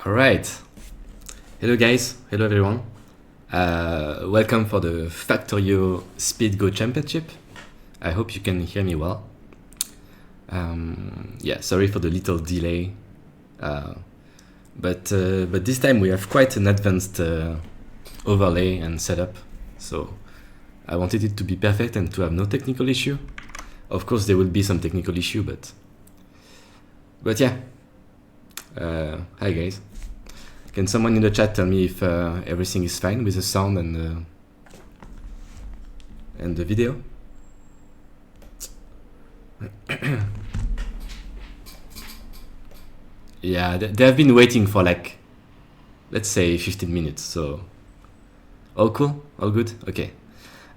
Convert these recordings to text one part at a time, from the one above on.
Alright, hello guys, hello everyone. Welcome for the Factorio Speed Go Championship. I hope you can hear me well. Yeah, sorry for the little delay, but this time we have quite an advanced overlay and setup, so I wanted it to be perfect and to have no technical issue. Of course there will be some technical issue, but yeah. Hi guys. Can someone in the chat tell me if everything is fine with the sound and the video? Yeah, they have been waiting for like, let's say 15 minutes, so all cool, all good, okay.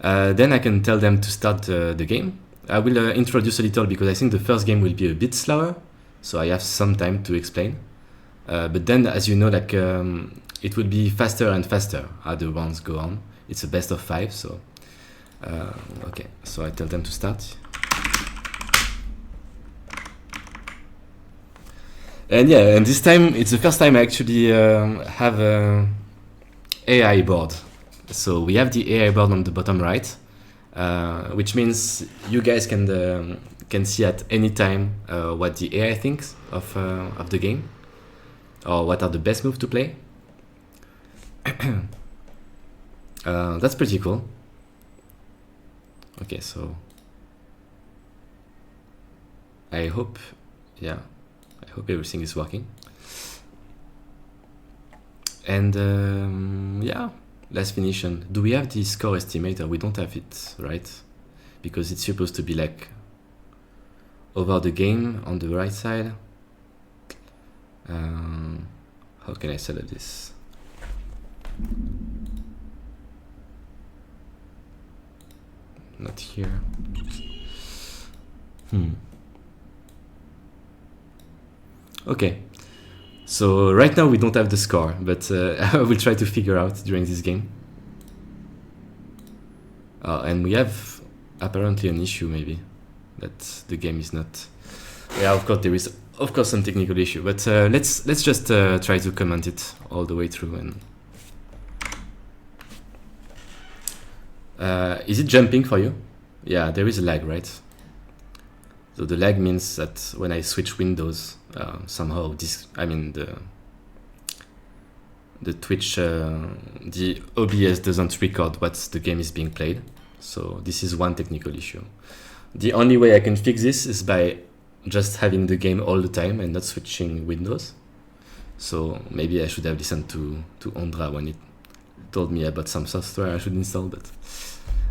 Then I can tell them to start the game. I will introduce a little because I think the first game will be a bit slower, so I have some time to explain. But then, as you know, like it will be faster and faster as the rounds go on. It's a best of 5, so okay. So I tell them to start. And yeah, and this time it's the first time I actually have a AI board. So we have the AI board on the bottom right, which means you guys can see at any time what the AI thinks of the game, or what are the best moves to play. That's pretty cool. Okay, so I hope everything is working. And yeah, last finish. And do we have the score estimator? We don't have it, right? Because it's supposed to be like over the game on the right side. How can I set up this? Not here. Okay. So right now we don't have the score, but I will try to figure out during this game. And we have apparently an issue, maybe, that the game is not. Yeah, of course there is. Of course, some technical issue, but let's just try to comment it all the way through. And is it jumping for you? Yeah, there is a lag, right? So the lag means that when I switch windows, somehow the Twitch, the OBS doesn't record what the game is being played. So this is one technical issue. The only way I can fix this is by just having the game all the time and not switching windows. So maybe I should have listened to Andra when it told me about some software I should install, but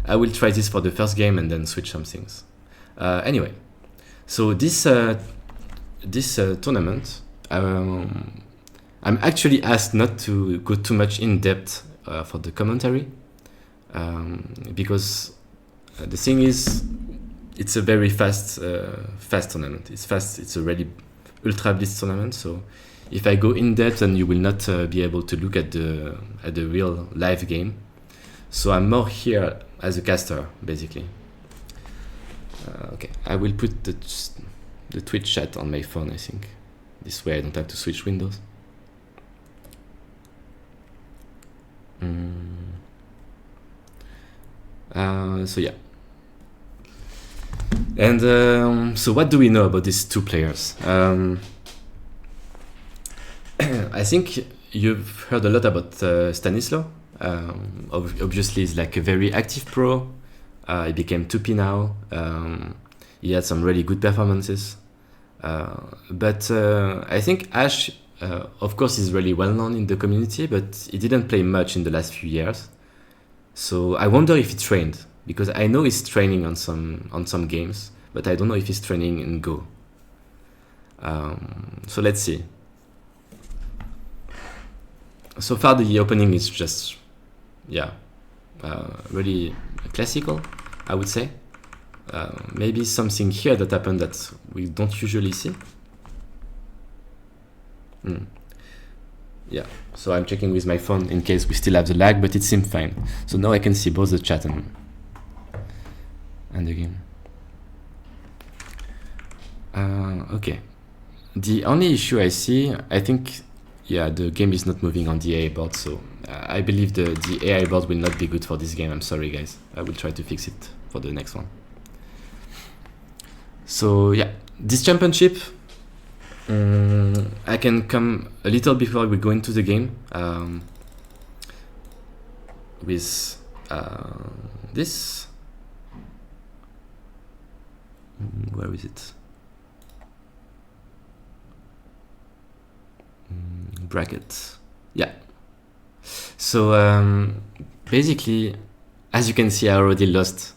I will try this for the first game and then switch some things. Anyway, so this tournament, I'm actually asked not to go too much in depth for the commentary, because the thing is, it's a very fast tournament. It's fast. It's a really ultra blitz tournament. So if I go in depth, then you will not be able to look at the real live game. So I'm more here as a caster, basically. Okay, I will put the Twitch chat on my phone. I think this way I don't have to switch windows. So yeah. And so what do we know about these two players? I think you've heard a lot about Stanislaw. Obviously, he's like a very active pro. He became 2P now. He had some really good performances. But I think Ashe, of course, is really well known in the community, but he didn't play much in the last few years. So I wonder if he trained, because I know he's training on some games, but I don't know if he's training in Go. So let's see. So far the opening is just, yeah, really classical, I would say. Maybe something here that happened that we don't usually see. Yeah, so I'm checking with my phone in case we still have the lag, but it seemed fine. So now I can see both the chat and the game. Okay. The only issue I see, I think yeah, the game is not moving on the AI board, so I believe the AI board will not be good for this game. I'm sorry, guys. I will try to fix it for the next one. So yeah, this championship, I can come a little before we go into the game with this. Where is it? Bracket. Yeah. So basically, as you can see, I already lost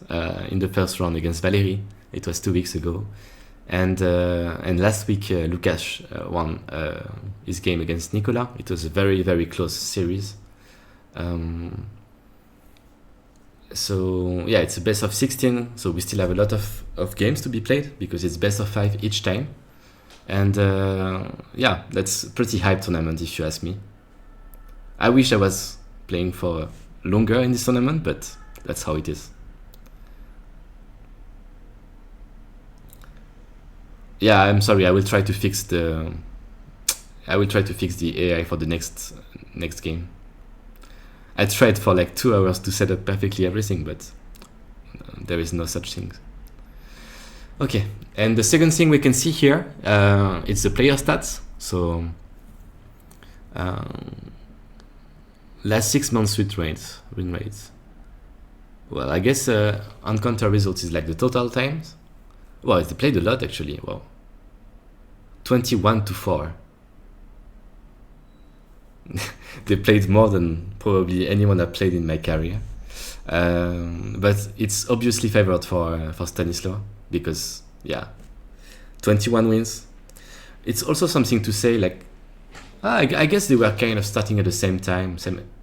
in the first round against Valerii. It was 2 weeks ago, and last week Lukas won his game against Nikola. It was a very, very close series. So yeah, it's a best of 16, so we still have a lot of games to be played because it's best of 5 each time. And yeah, that's a pretty hype tournament if you ask me. I wish I was playing for longer in this tournament, but that's how it is. Yeah, I'm sorry. I will try to fix the AI for the next game. I tried for like 2 hours to set up perfectly everything, but there is no such thing. Okay, and the second thing we can see here, it's the player stats. So last 6 months win rates. Well, I guess encounter results is like the total times. Well, they played a lot actually. Wow, 21-4. They played more than probably anyone I've played in my career. But it's obviously favored for Stanislaw because yeah, 21 wins. It's also something to say like I guess they were kind of starting at the same time,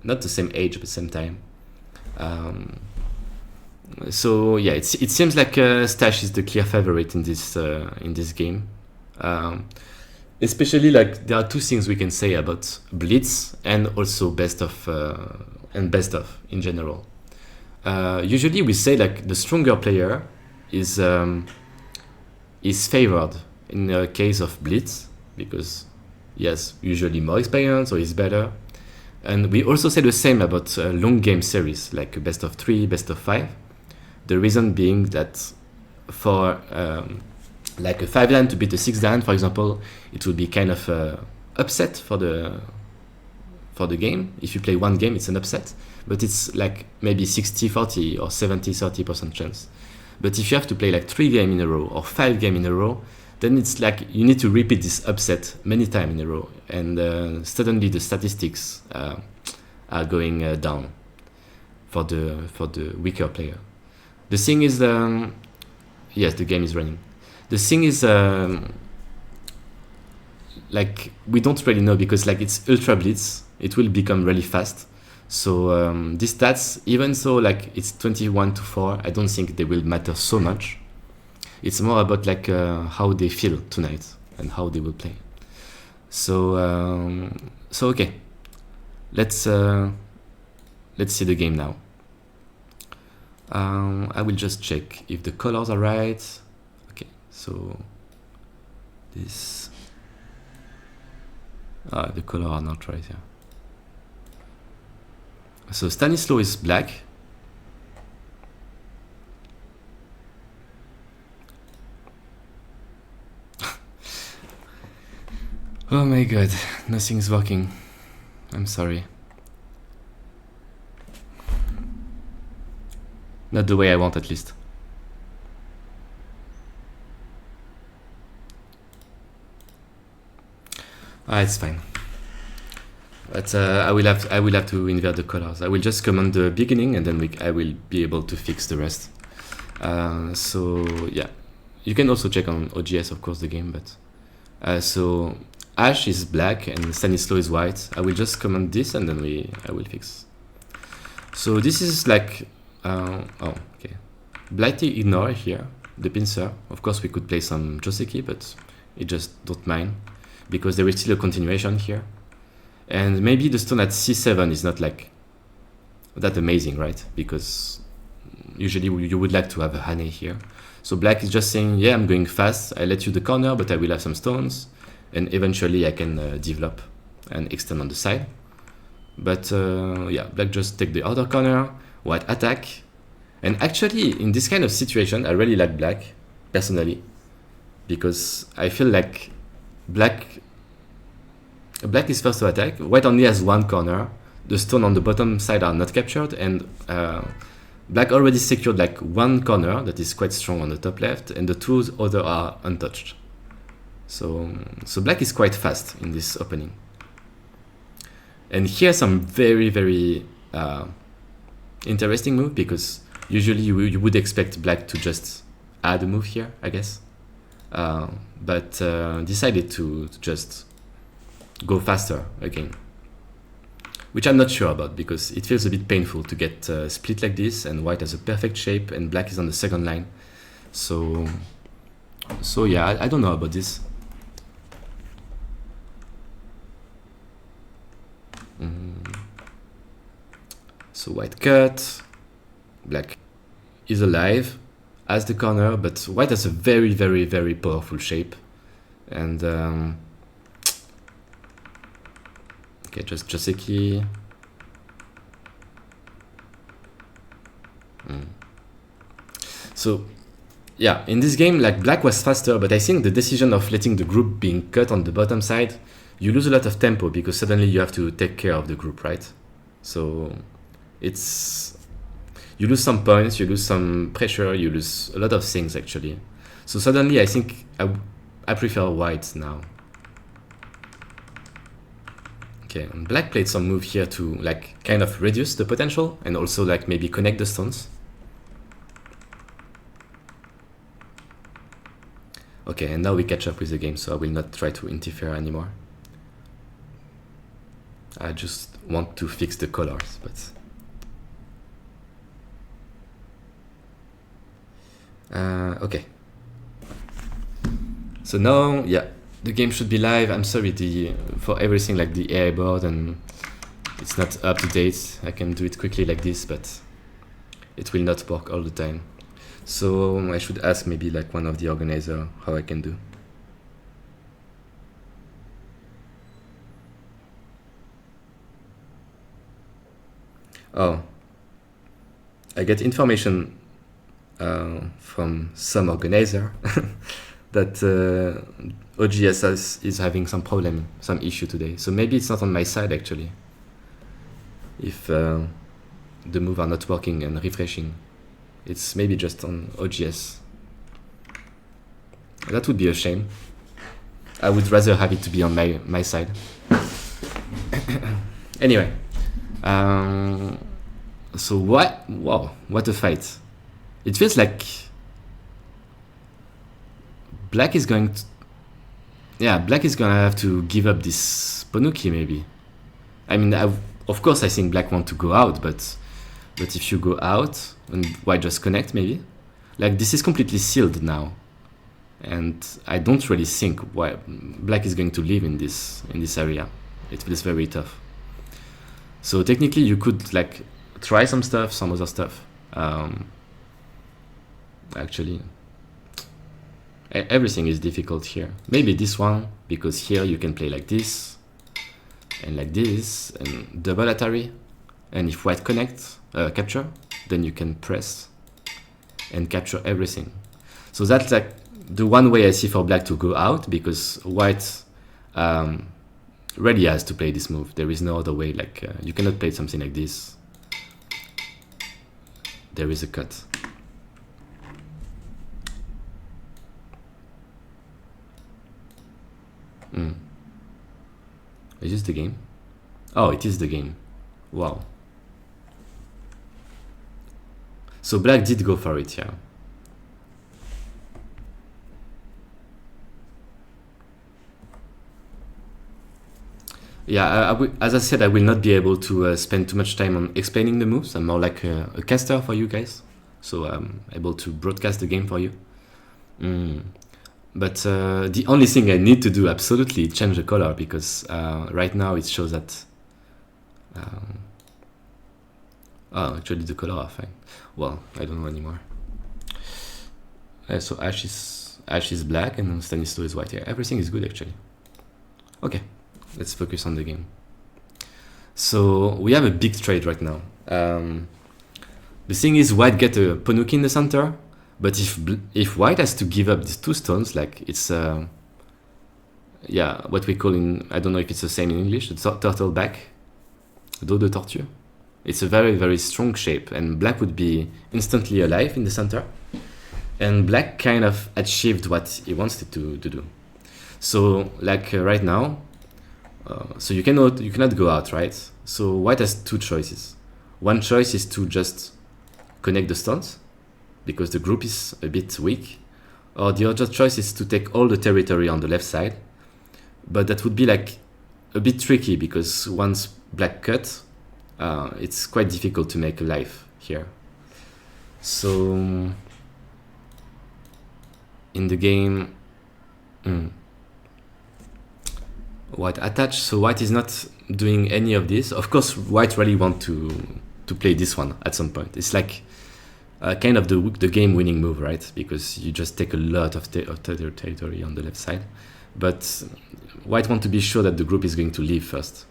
not the same age but same time. So yeah, it seems like Stash is the clear favorite in this game. Especially like there are 2 things we can say about Blitz and also best of in general. Usually we say like the stronger player is favored in the case of Blitz because he has usually more experience or is better. And we also say the same about long game series like best of 3, best of 5. The reason being that for like a 5-dan to beat a 6-dan, for example, it would be kind of upset for the game. If you play one game, it's an upset, but it's like maybe 60-40 or 70-30% chance. But if you have to play like 3 games in a row or 5 games in a row, then it's like you need to repeat this upset many times in a row, and suddenly the statistics are going down for the weaker player. The thing is, yes, the game is running. The thing is, like we don't really know because like it's ultra blitz, it will become really fast. So these stats, even though like it's 21-4, I don't think they will matter so much. It's more about like how they feel tonight and how they will play. So okay, let's see the game now. I will just check if the colors are right. Okay, so this the colors are not right here. So Stanislaw is black. Oh my god, nothing's working. I'm sorry. Not the way I want, at least. It's fine. But I will have to invert the colors. I will just command the beginning, and then I will be able to fix the rest. So yeah, you can also check on OGS, of course, the game. But so Ashe is black and Stanislaw is white. I will just command this, and then I will fix. So this is like okay. Blighty ignore here the pincer. Of course, we could play some Joseki, but it just don't mind because there is still a continuation here. And maybe the stone at c7 is not like that amazing, right? Because usually you would like to have a Hane here. So black is just saying, yeah, I'm going fast. I let you the corner, but I will have some stones. And eventually I can develop. and extend on the side. But yeah, black just take the other corner, white attack. And actually, in this kind of situation, I really like black, personally, because I feel like black is first to attack, white only has one corner, the stone on the bottom side are not captured, and black already secured like one corner that is quite strong on the top left, and the two other are untouched. So black is quite fast in this opening. And here some very, very interesting move, because usually you would expect black to just add a move here, I guess. But decided to just go faster again, which I'm not sure about, because it feels a bit painful to get split like this, and white has a perfect shape and black is on the second line. So yeah, I don't know about this. So white cut, black is alive, has the corner, but white has a very, very, very powerful shape. And okay, just Joseki. So yeah, in this game, like black was faster, but I think the decision of letting the group being cut on the bottom side, you lose a lot of tempo, because suddenly you have to take care of the group, right? So you lose some points, you lose some pressure, you lose a lot of things actually. So suddenly I think I prefer white now. Okay, and black played some move here to like kind of reduce the potential and also like maybe connect the stones. Okay, and now we catch up with the game, so I will not try to interfere anymore. I just want to fix the colors, but okay. So now, yeah, the game should be live. I'm sorry for everything, like the AI board, and it's not up to date. I can do it quickly like this, but it will not work all the time. So I should ask maybe like one of the organizers how I can do. Oh, I get information from some organizer that OGS is having some problem, some issue today. So maybe it's not on my side actually. If the moves are not working and refreshing, it's maybe just on OGS. That would be a shame. I would rather have it to be on my side. Anyway. So what? Wow, what a fight! It feels like black is going to, yeah, black is gonna have to give up this Ponuki maybe. I mean, of course, I think black want to go out, but if you go out and white just connect maybe, like this is completely sealed now, and I don't really think why black is going to live in this area. It feels very tough. So technically you could like try some stuff, some other stuff. Actually, everything is difficult here. Maybe this one, because here you can play like this, and double Atari. And if white capture, then you can press and capture everything. So that's like the one way I see for black to go out, because white really has to play this move. There is no other way. Like you cannot play something like this. There is a cut. Is this the game? Oh, it is the game. Wow. So black did go for it, yeah. Yeah, as I said, I will not be able to spend too much time on explaining the moves. I'm more like a caster for you guys, so I'm able to broadcast the game for you. But the only thing I need to do absolutely change the color, because right now it shows that oh, actually the color are fine. Well, I don't know anymore. So Ashe is black and Stanislaw is white. Yeah, everything is good actually. Okay, let's focus on the game. So we have a big trade right now. The thing is, white get a Ponuki in the center, but if white has to give up these 2 stones, like it's what we call in, I don't know if it's the same in English, the turtle back, dos de tortue. It's a very, very strong shape, and black would be instantly alive in the center. And black kind of achieved what he wanted to do. So like right now, so you cannot go out, right? So white has 2 choices. One choice is to just connect the stones, because the group is a bit weak. Or the other choice is to take all the territory on the left side. But that would be like a bit tricky, because once black cut, it's quite difficult to make a life here. So in the game, white attached, so white is not doing any of this. Of course, white really want to play this one at some point. It's like kind of the game winning move, right? Because you just take a lot of territory on the left side. But white want to be sure that the group is going to leave first.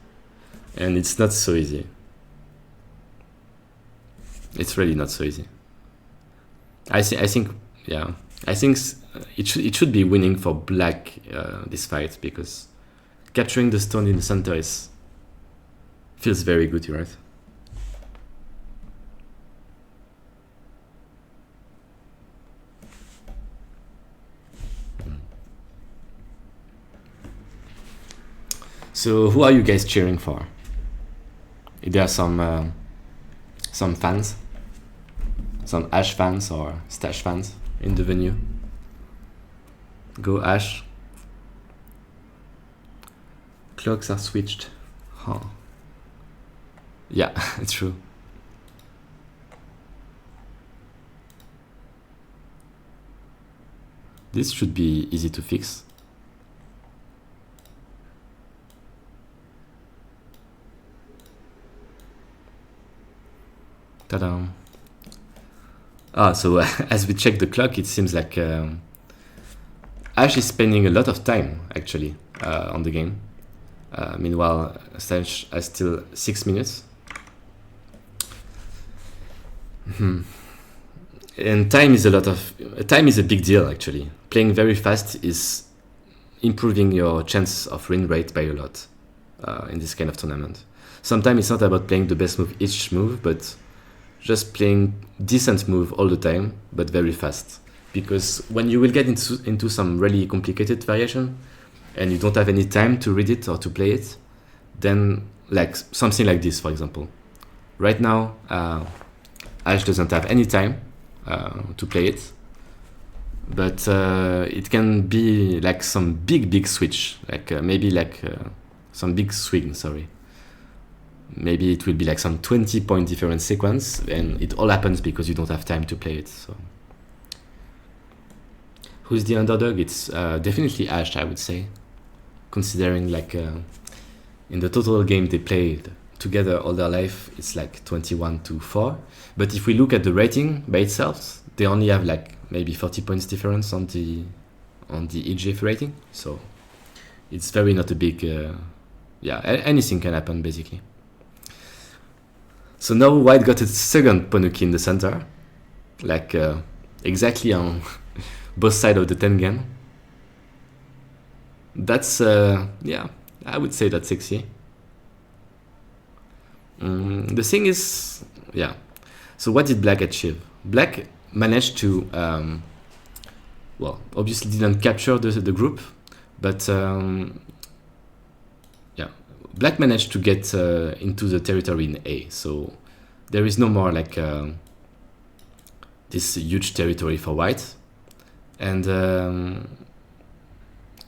And it's not so easy. It's really not so easy. I think it should be winning for black this fight, because capturing the stone in the center feels very good, right? So who are you guys cheering for? There are some fans, some Ashe fans or Stash fans in the venue. Go Ashe. Clocks are switched. Huh. Yeah, it's true. This should be easy to fix. Ta-da. So as we check the clock, it seems like Ashe is spending a lot of time actually on the game. Meanwhile, Stash has still 6 minutes. And time is a big deal actually. Playing very fast is improving your chance of win rate by a lot in this kind of tournament. Sometimes it's not about playing the best move each move, but just playing decent move all the time, but very fast. Because when you will get into some really complicated variation, and you don't have any time to read it or to play it, then like something like this, for example. Right now, Ashe doesn't have any time to play it, but it can be like some big switch, like maybe like some big swing, sorry. Maybe it will be like some 20-point difference sequence, and it all happens because you don't have time to play it. So, who's the underdog? It's definitely Ashe, I would say, considering like in the total game they played together all their life, it's like 21-4. But if we look at the rating by itself, they only have like maybe 40 points difference on the EGF rating. So it's very not a big, anything can happen basically. So now white got its second Ponuki in the center, like exactly on both sides of the Tengen. That's, I would say that's sexy. The thing is, so what did black achieve? Black managed to, obviously didn't capture the group, but black managed to get into the territory in A, so there is no more like this huge territory for white. And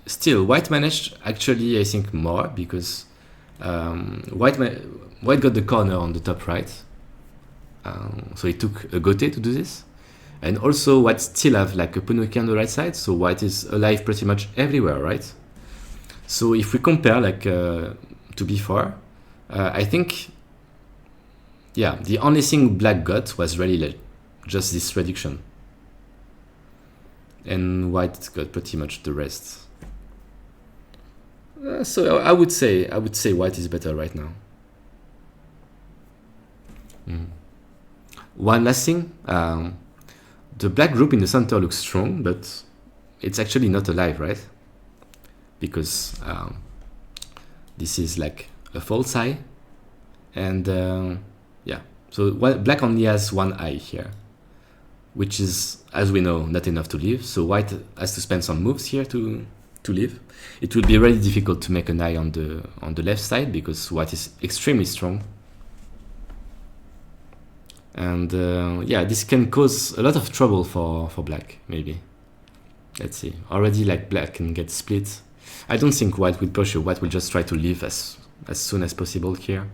still, white managed actually, I think, more, because white got the corner on the top right, so it took a Gote to do this. And also white still have like a Ponuki on the right side, so white is alive pretty much everywhere, right? So if we compare like to before, I think, the only thing black got was really like just this reduction, and white got pretty much the rest. So I would say white is better right now. One last thing, the black group in the center looks strong, but it's actually not alive, right? Because this is like a false eye, and yeah, so black only has one eye here, which is, as we know, not enough to live. So white has to spend some moves here to live. It will be really difficult to make an eye on the left side because white is extremely strong. And yeah, this can cause a lot of trouble for black, maybe. Let's see. Already, like, black can get split. I don't think white will push. White will just try to leave as soon as possible here.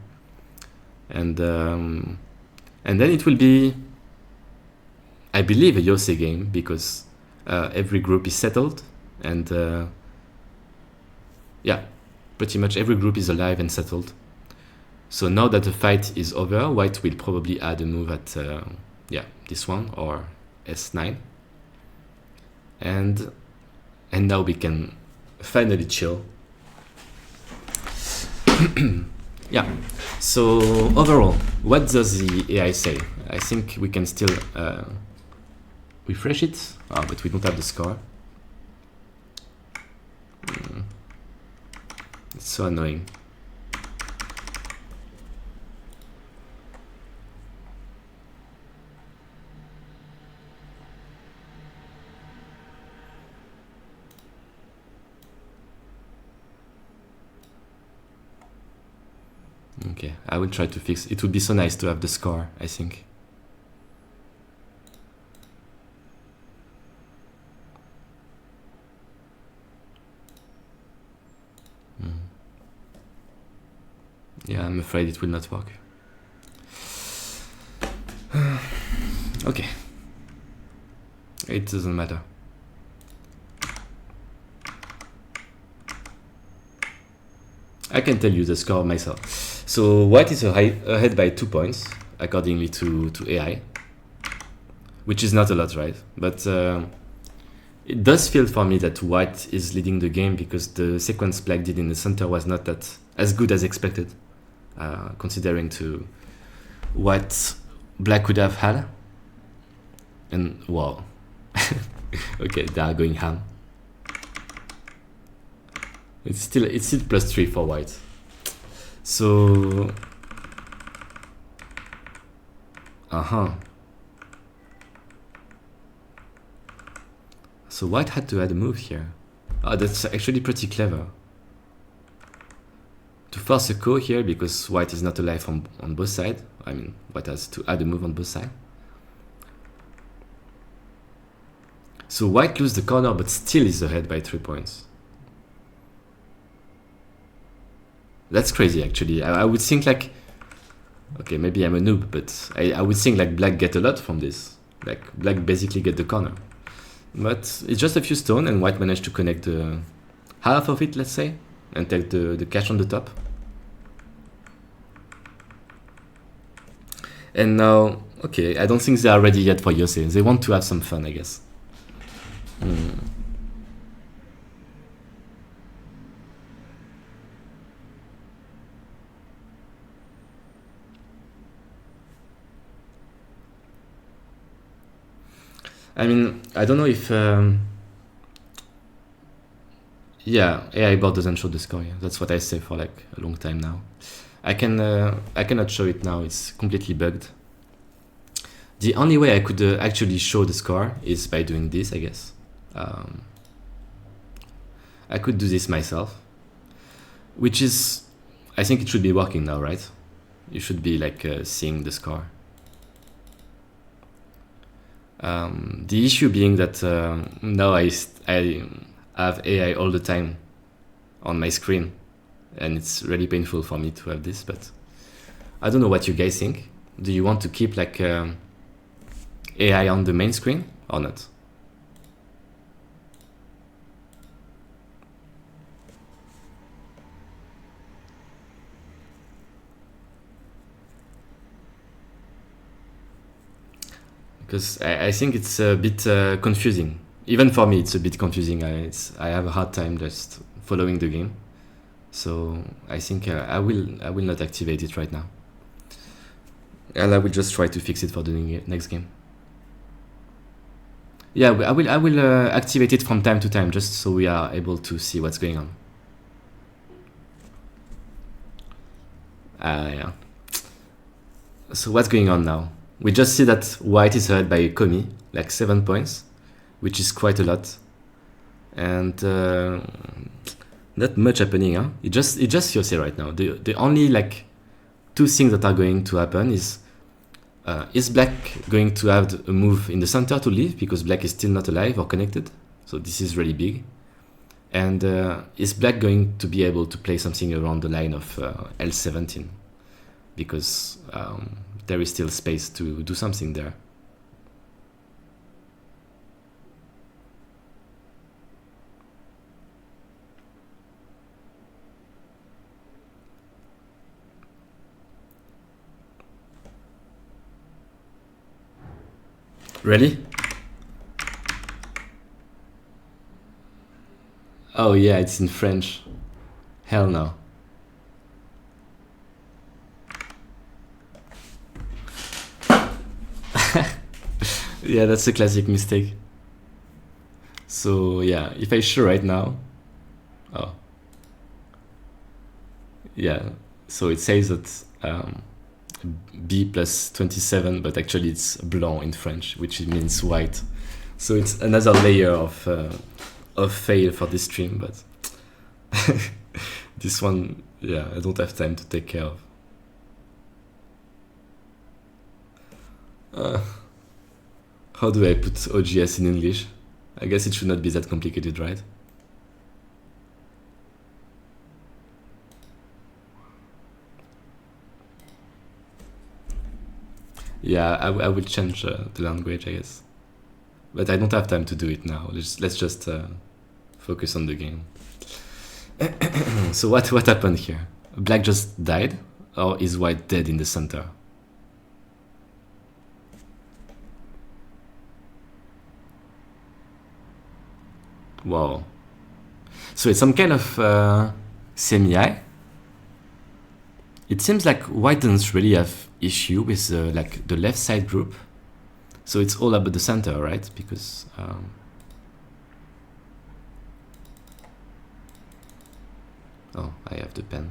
And then it will be, I believe, a Yuze game, because every group is settled. And yeah, pretty much every group is alive and settled. So now that the fight is over, white will probably add a move at yeah, this one, or S9. And now we can finally chill. Yeah, so overall, what does the AI say? I think we can still refresh it, but we don't have the score. It's so annoying. Okay, I will try to fix it. It would be so nice to have the score, I think. Yeah, I'm afraid it will not work. Okay. It doesn't matter. I can tell you the score myself. So white is ahead by 2 points, accordingly to AI, which is not a lot, right? But it does feel for me that white is leading the game because the sequence black did in the center was not that as good as expected, considering to what black could have had. And wow, okay, they are going ham. It's still +3 for white. So so white had to add a move here. That's actually pretty clever. To force a ko here because white is not alive on both sides. I mean, white has to add a move on both sides. So white loses the corner but still is ahead by 3 points. That's crazy, actually. I would think like, okay, maybe I'm a noob, but I would think like black get a lot from this. Like black basically get the corner. But it's just a few stone and white managed to connect half of it, let's say, and take the cash on the top. And now, okay, I don't think they are ready yet for Yuze. They want to have some fun, I guess. I mean, I don't know if yeah, AI board doesn't show the score. Yeah. That's what I say for like a long time now. I cannot show it now. It's completely bugged. The only way I could actually show the score is by doing this, I guess. I could do this myself, which is, I think it should be working now, right? You should be like seeing the score. The issue being that now I have AI all the time on my screen, and it's really painful for me to have this, but I don't know what you guys think. Do you want to keep like AI on the main screen or not? Because I think it's a bit confusing. Even for me, it's a bit confusing. I have a hard time just following the game. So I think I will not activate it right now, and I will just try to fix it for the next game. Yeah, I will activate it from time to time, just so we are able to see what's going on. Yeah. So what's going on now? We just see that white is ahead by Komi, like 7 points, which is quite a lot, and not much happening. Huh? It just Yose right now. The only like two things that are going to happen is black going to have a move in the center to leave because black is still not alive or connected? So this is really big. And is black going to be able to play something around the line of L17? Because there is still space to do something there. Really? Oh yeah, it's in French. Hell no. Yeah, that's a classic mistake. So yeah, if I show right now, oh yeah, so it says that B plus 27, but actually it's blanc in French, which means white. So it's another layer of fail for this stream, but this one, yeah, I don't have time to take care of. How do I put OGS in English? I guess it should not be that complicated, right? Yeah, I will change the language, I guess. But I don't have time to do it now. Let's just focus on the game. So what happened here? Black just died? Or is white dead in the center? Wow. So it's some kind of semi-eye. It seems like white doesn't really have issue with like the left side group. So it's all about the center, right? Because oh, I have the pen.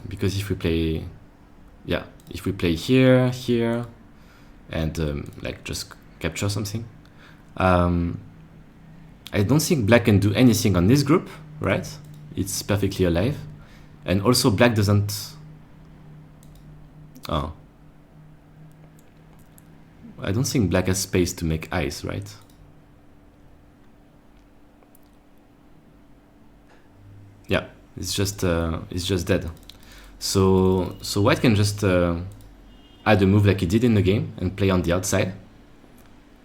Because if we play, yeah, if we play here, and like just capture something, I don't think black can do anything on this group, right? It's perfectly alive. And also black doesn't... Oh. I don't think black has space to make ice, right? Yeah, it's just dead. So white can just add a move like he did in the game and play on the outside.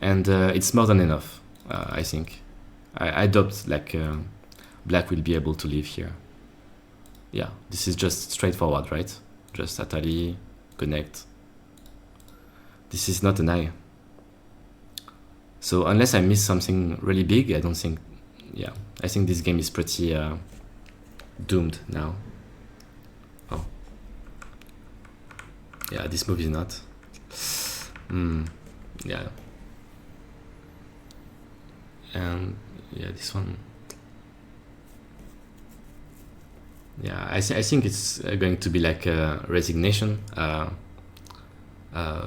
And it's more than enough, I think. I doubt like black will be able to live here. Yeah, this is just straightforward, right? Just Atali, connect. This is not an eye. So unless I miss something really big, I don't think... Yeah, I think this game is pretty doomed now. Oh. Yeah, this move is not. Yeah. And yeah, this one... Yeah, I think it's going to be like a resignation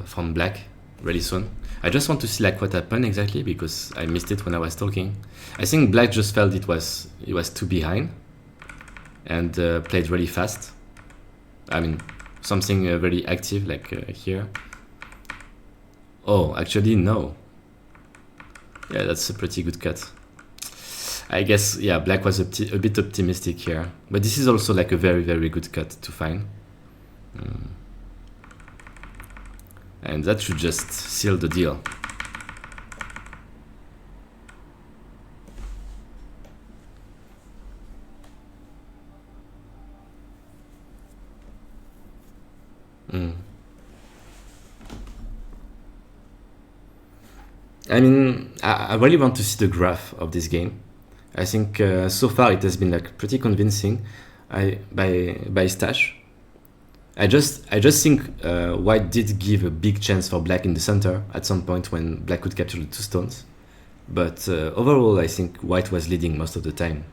from black really soon. I just want to see like what happened exactly because I missed it when I was talking. I think black just felt it was too behind and played really fast. I mean, something very active like here. Oh, actually no. Yeah, that's a pretty good cut. I guess, yeah, black was a bit optimistic here. But this is also like a very, very good cut to find. And that should just seal the deal. I mean, I really want to see the graph of this game. I think so far it has been like pretty convincing by Stash. I just think White did give a big chance for Black in the center at some point when Black could capture the 2 stones. But overall, I think White was leading most of the time.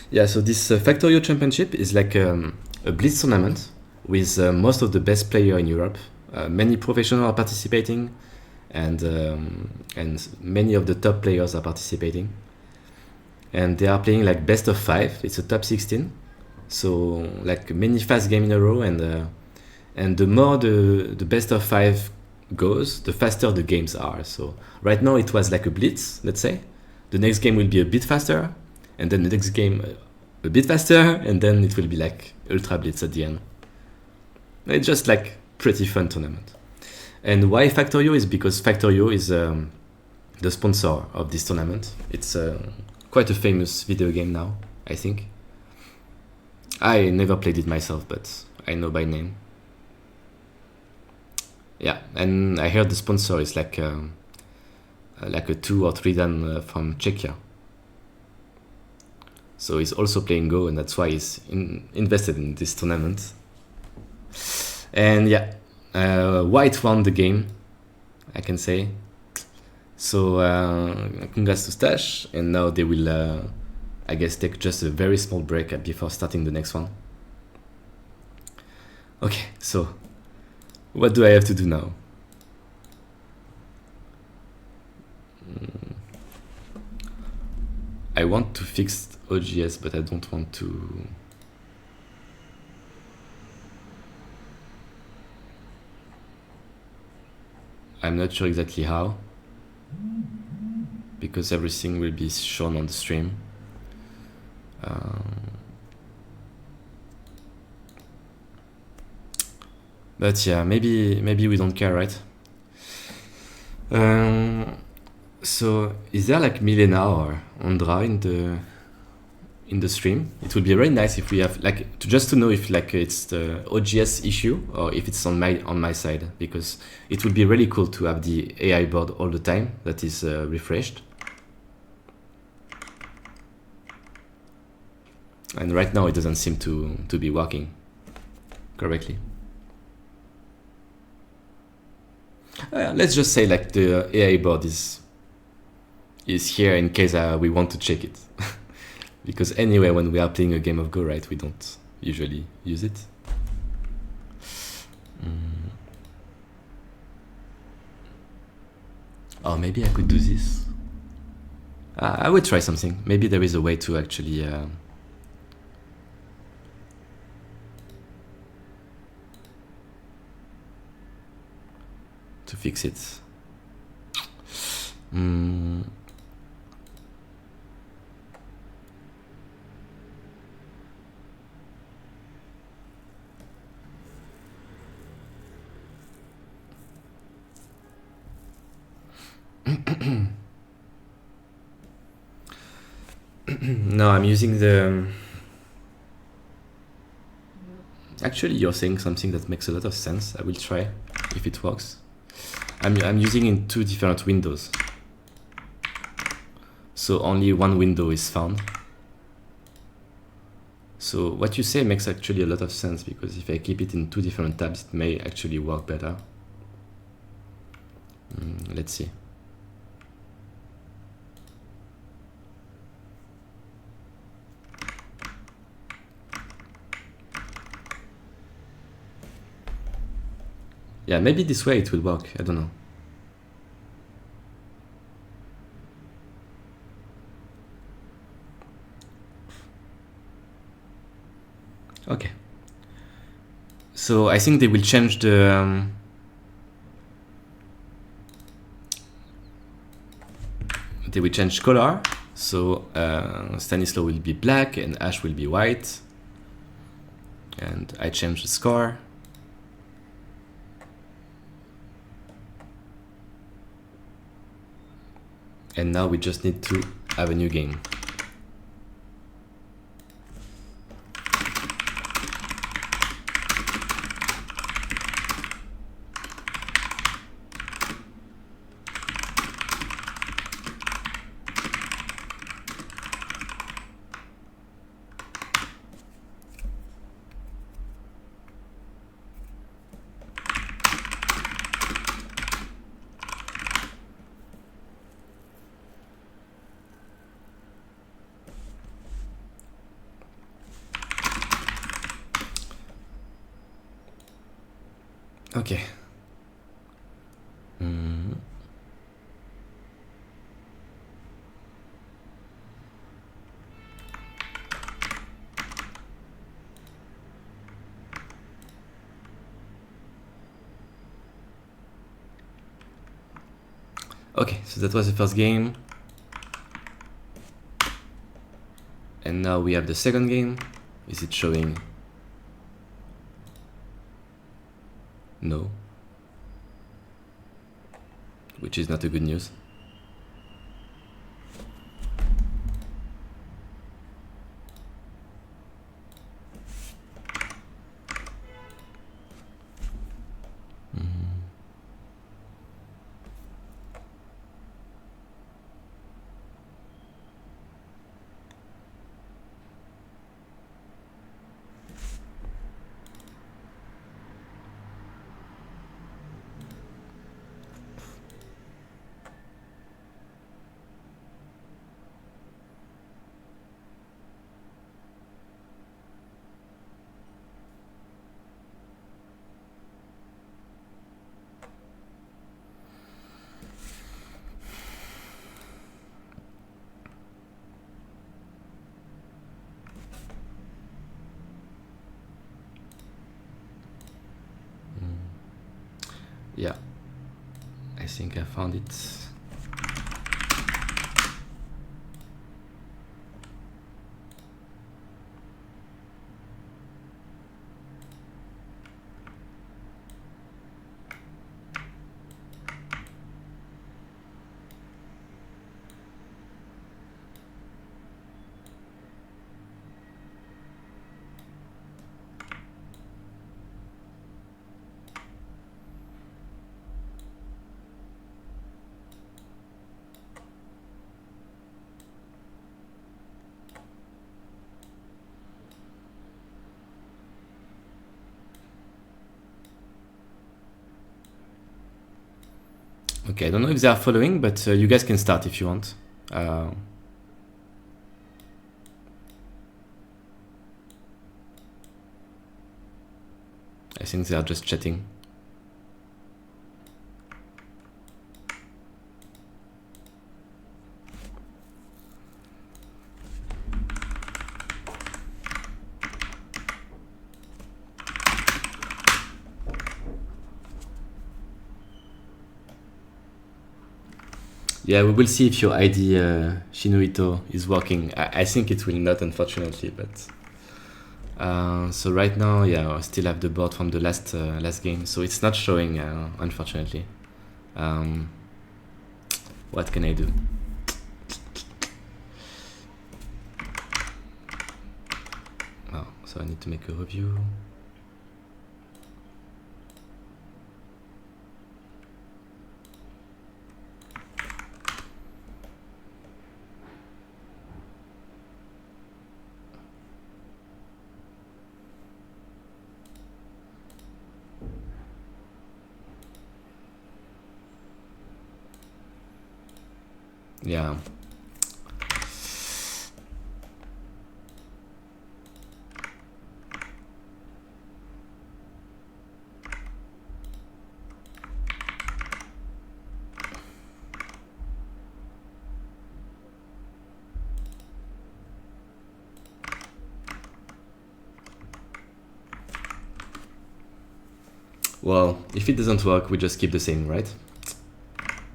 Yeah, so this Factorio Championship is like a blitz tournament with most of the best players in Europe. Many professionals are participating, and many of the top players are participating. And they are playing like best of 5. It's a top 16, so like many fast games in a row. And the more the best of 5 goes, the faster the games are. So right now it was like a blitz, let's say. The next game will be a bit faster, and then the next game a bit faster, and then it will be like ultra blitz at the end. It's just like pretty fun tournament. And why Factorio is because Factorio is the sponsor of this tournament. It's quite a famous video game now, I think. I never played it myself, but I know by name. Yeah, and I heard the sponsor is like a 2 or 3 dan from Czechia. So he's also playing Go, and that's why he's invested in this tournament. And yeah, White won the game, I can say. So congrats to Stash, and now they will, I guess, take just a very small break before starting the next one. Okay, so what do I have to do now? I want to fix OGS, but I don't want to... I'm not sure exactly how, because everything will be shown on the stream. But yeah, maybe we don't care, right? So is there like Milena or Andra in the stream? It would be very nice if we have like just to know if like it's the OGS issue or if it's on my side, because it would be really cool to have the AI board all the time that is refreshed. And right now it doesn't seem to be working correctly. Let's just say like the AI board is here in case we want to check it. Because anyway, when we are playing a game of Go, right, we don't usually use it. Oh, maybe I could do this. I would try something. Maybe there is a way to actually to fix it. No, I'm using the... Actually, you're saying something that makes a lot of sense. I will try if it works. I'm using in 2 different windows. So only one window is found. So what you say makes actually a lot of sense, because if I keep it in 2 different tabs, it may actually work better. Let's see. Yeah, maybe this way it will work. I don't know. Okay. So I think they will change the... they will change color. So Stanislaw will be black and Ashe will be white. And I change the score. And now we just need to have a new game. Okay. Okay, so that was the first game. And now we have the second game. Is it showing? No. Which is not a good news. Yeah, I think I found it. Okay, I don't know if they are following, but you guys can start if you want. I think they are just chatting. Yeah, we will see if your ID Shinuito is working. I think it will not, unfortunately, but so right now, yeah, I still have the board from the last game, so it's not showing, unfortunately. What can I do? Oh, so I need to make a review. Yeah. Well, if it doesn't work, we just keep the same, right?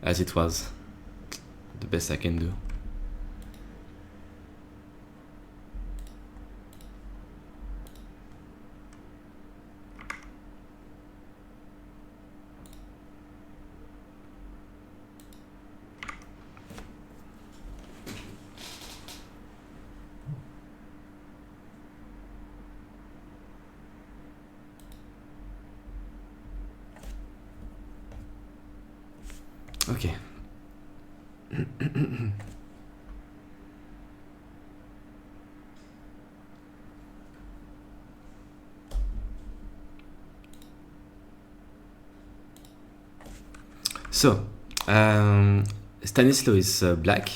As it was. The best I can do. Okay. So, Stanislaw is black.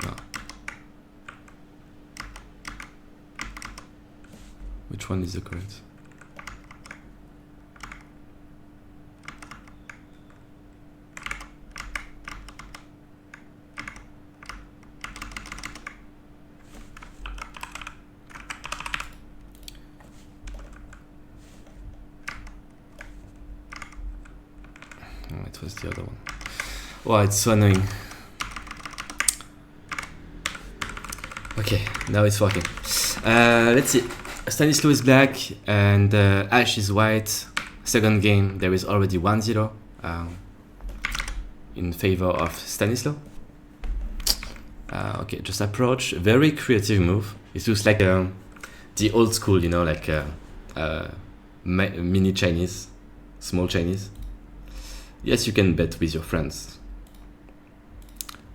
Oh. Which one is the correct? the other one? Wow, it's so annoying. Okay, now it's working. Let's see. Stanislaw is black and Ashe is white. Second game, there is already 1-0 in favor of Stanislaw. Okay, just approach. Very creative move. It looks like the old school, you know, like mini Chinese, small Chinese. Yes, you can bet with your friends.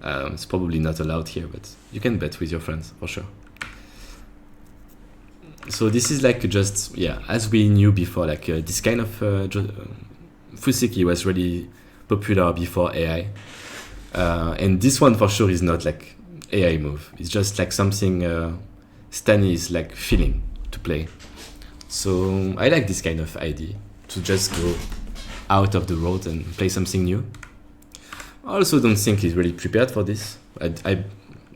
It's probably not allowed here, but you can bet with your friends for sure. So this is like just, yeah, as we knew before, like this kind of Fuseki was really popular before AI. And this one for sure is not like AI move. It's just like something Stani is like feeling to play. So I like this kind of idea, to just go out of the road and play something new. I also don't think he's really prepared for this.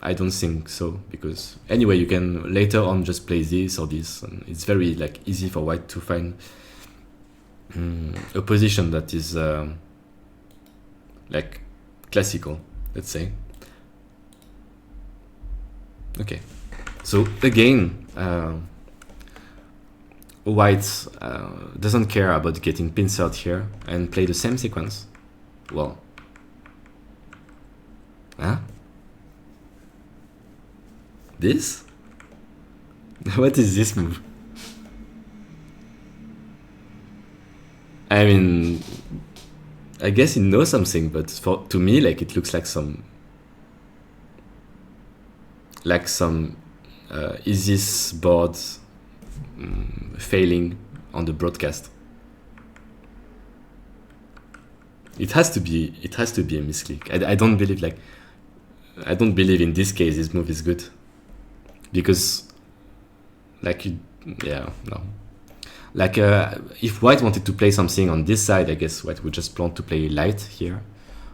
I don't think so, because anyway you can later on just play this or this, and it's very like easy for white to find a position that is like classical, let's say. Okay, so again white doesn't care about getting pincered here and play the same sequence. Well, huh? This? What is this move? I mean, I guess he knows something, but to me, like, it looks like some Isis board failing on the broadcast. It has to be a misclick. I don't believe in this case this move is good, because like if white wanted to play something on this side, I guess white would just plan to play light here,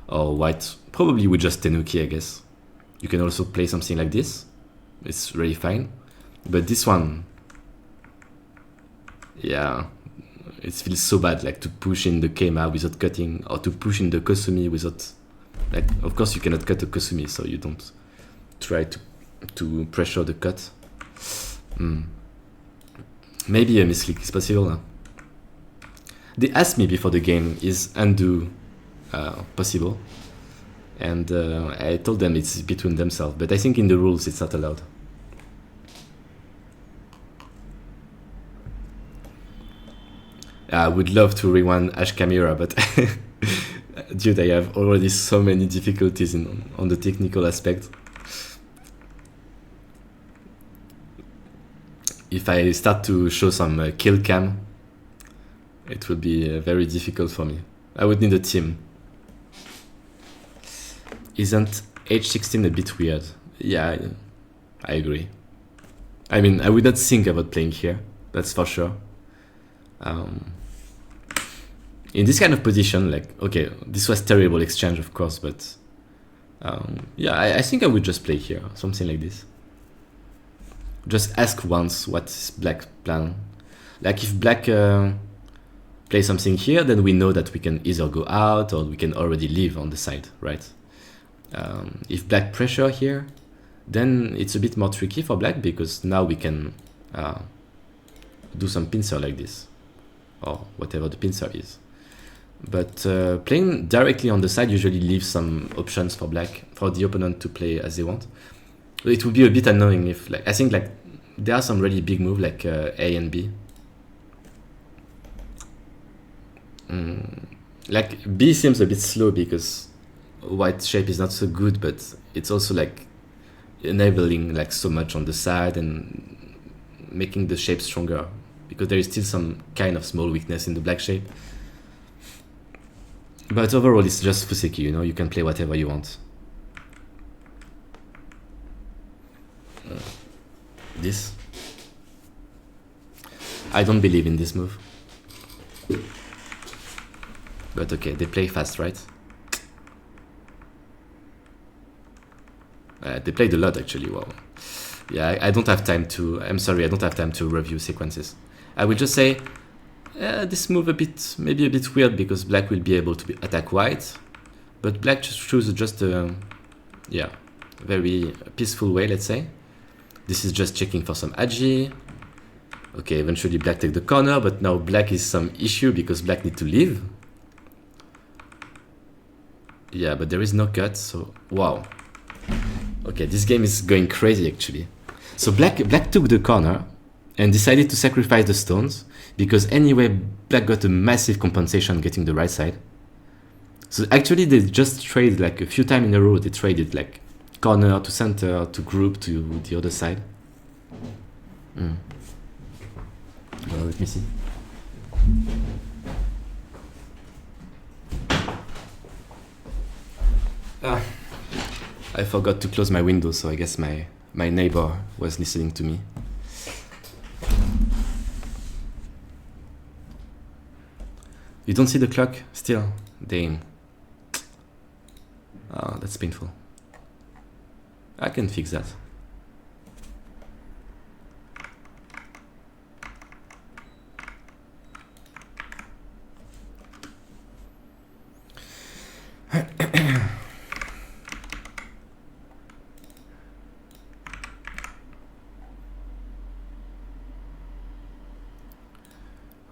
or white probably would just tenuki, I guess. You can also play something like this, it's really fine, but this one, yeah, it feels so bad, like to push in the Keima without cutting, or to push in the Kosumi without, like, of course you cannot cut a Kosumi, so you don't try to pressure the cut. Maybe a misclick is possible. Huh? They asked me before the game, is undo possible? And I told them it's between themselves, but I think in the rules it's not allowed. I would love to rewind Ashe camera, but dude, I have already so many difficulties on the technical aspect. If I start to show some kill cam, it would be very difficult for me. I would need a team. Isn't H16 a bit weird? Yeah, I agree. I mean, I would not think about playing here, that's for sure. In this kind of position, like, okay, this was terrible exchange, of course, but yeah, I think I would just play here, something like this. Just ask once what's black plan. Like if black play something here, then we know that we can either go out or we can already leave on the side, right? If black pressure here, then it's a bit more tricky for black, because now we can do some pincer like this, or whatever the pincer is. But playing directly on the side usually leaves some options for black, for the opponent to play as they want. It would be a bit annoying if, like, I think like there are some really big moves like A and B. Like B seems a bit slow because white shape is not so good, but it's also like enabling like so much on the side and making the shape stronger, because there is still some kind of small weakness in the black shape. But overall it's just Fuseki, you know, you can play whatever you want. This, I don't believe in this move, but okay, they play fast, right? They played a lot actually. Wow. Yeah, I don't have time to, I'm sorry, I don't have time to review sequences. I will just say this move maybe a bit weird, because black will be able to attack white, but black chooses just a very peaceful way, let's say. This is just checking for some agi. Okay, eventually black take the corner, but now black is some issue because black need to leave. Yeah, but there is no cut, so wow. Okay, this game is going crazy actually. So black took the corner and decided to sacrifice the stones because anyway black got a massive compensation getting the right side. So actually they just traded like a few times in a row. They traded like corner to center to group to the other side. Well, let me see. I forgot to close my window, so I guess my neighbor was listening to me. You don't see the clock still? Dang. Oh, that's painful. I can fix that.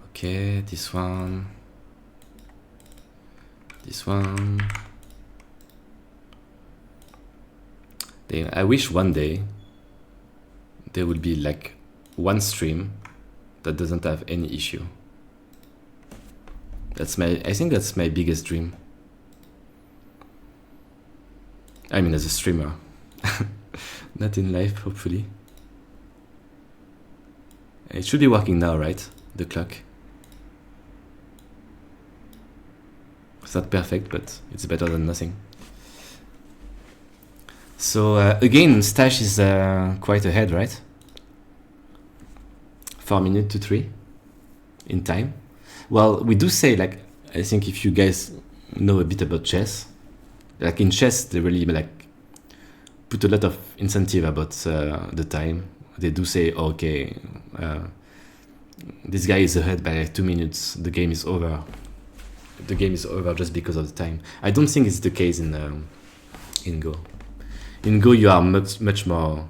Okay, this one. This one. Damn, I wish one day there will be like one stream that doesn't have any issue. I think that's my biggest dream. I mean, as a streamer. Not in life, hopefully. It should be working now, right? The clock. It's not perfect, but it's better than nothing. So again, Stash is quite ahead, right? 4 minutes to 3 in time. Well, we do say, like, I think if you guys know a bit about chess, like in chess, they really like put a lot of incentive about the time. They do say, oh, okay, this guy is ahead by like 2 minutes. The game is over. The game is over just because of the time. I don't think it's the case in Go. In Go, you are much more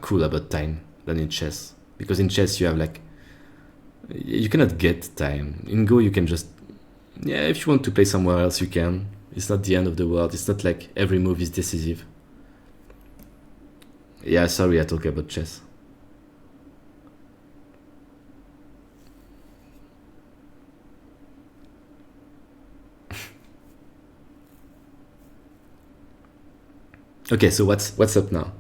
cool about time than in chess, because in chess you have like you cannot get time. In Go, you can just if you want to play somewhere else, you can. It's not the end of the world. It's not like every move is decisive. Yeah, sorry, I talk about chess. Okay, so what's up now?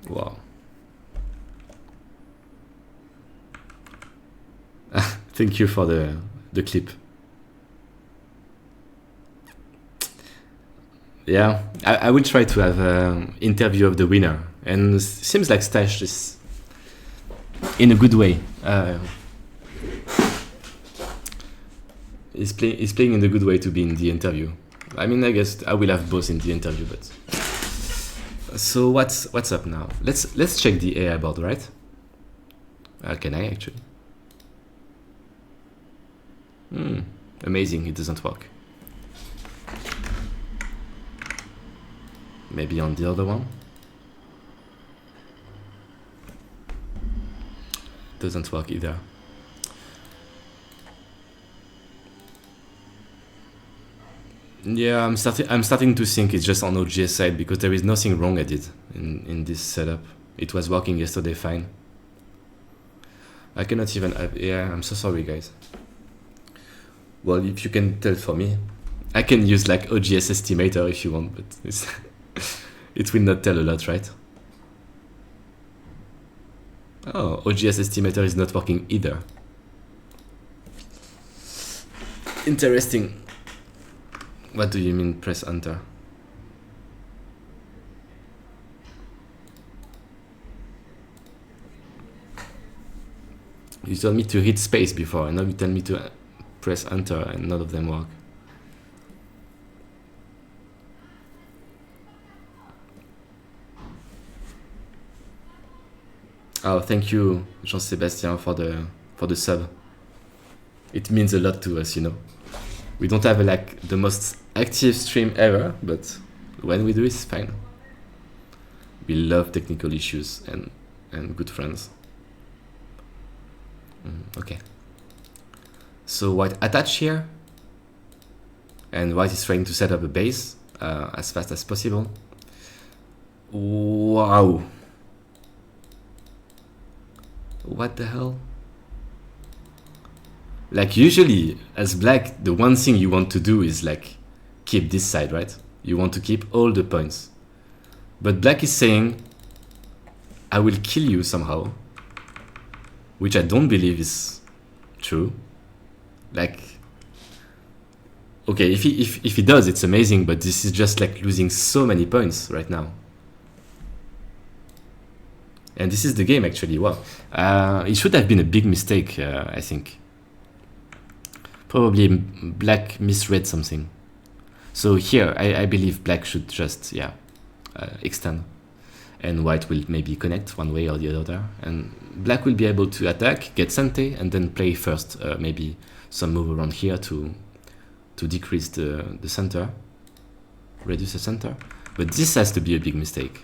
Wow. Thank you for the clip. Yeah, I will try to have an interview of the winner. And it seems like Stash is in a good way. He's playing in a good way to be in the interview. I mean, I guess I will have both in the interview, but so what's up now? Let's check the AI board, right? Can I actually? Amazing, it doesn't work. Maybe on the other one. Doesn't work either. Yeah, I'm starting to think it's just on OGS side, because there is nothing wrong I did in this setup. It was working yesterday fine. I cannot even yeah, I'm so sorry guys. Well, if you can tell for me, I can use like OGS estimator if you want, but it will not tell a lot, right? Oh, OGS estimator is not working either. Interesting. What do you mean press enter? You told me to hit space before, and now you tell me to press enter, and none of them work. Oh, thank you, Jean-Sébastien, for the sub. It means a lot to us, you know. We don't have like the most active stream ever, but when we do, it's fine. We love technical issues and good friends. Okay. So white attach here, and white is trying to set up a base as fast as possible. Wow. What the hell? Like usually as black, the one thing you want to do is like keep this side, right? You want to keep all the points. But black is saying, I will kill you somehow, which I don't believe is true. Like, okay, if he does, it's amazing, but this is just like losing so many points right now. And this is the game actually. Wow. It should have been a big mistake, I think. Probably black misread something. So here, I believe black should just, yeah, extend. And white will maybe connect one way or the other. And black will be able to attack, get Sente, and then play first maybe some move around here to decrease the center, reduce the center. But this has to be a big mistake.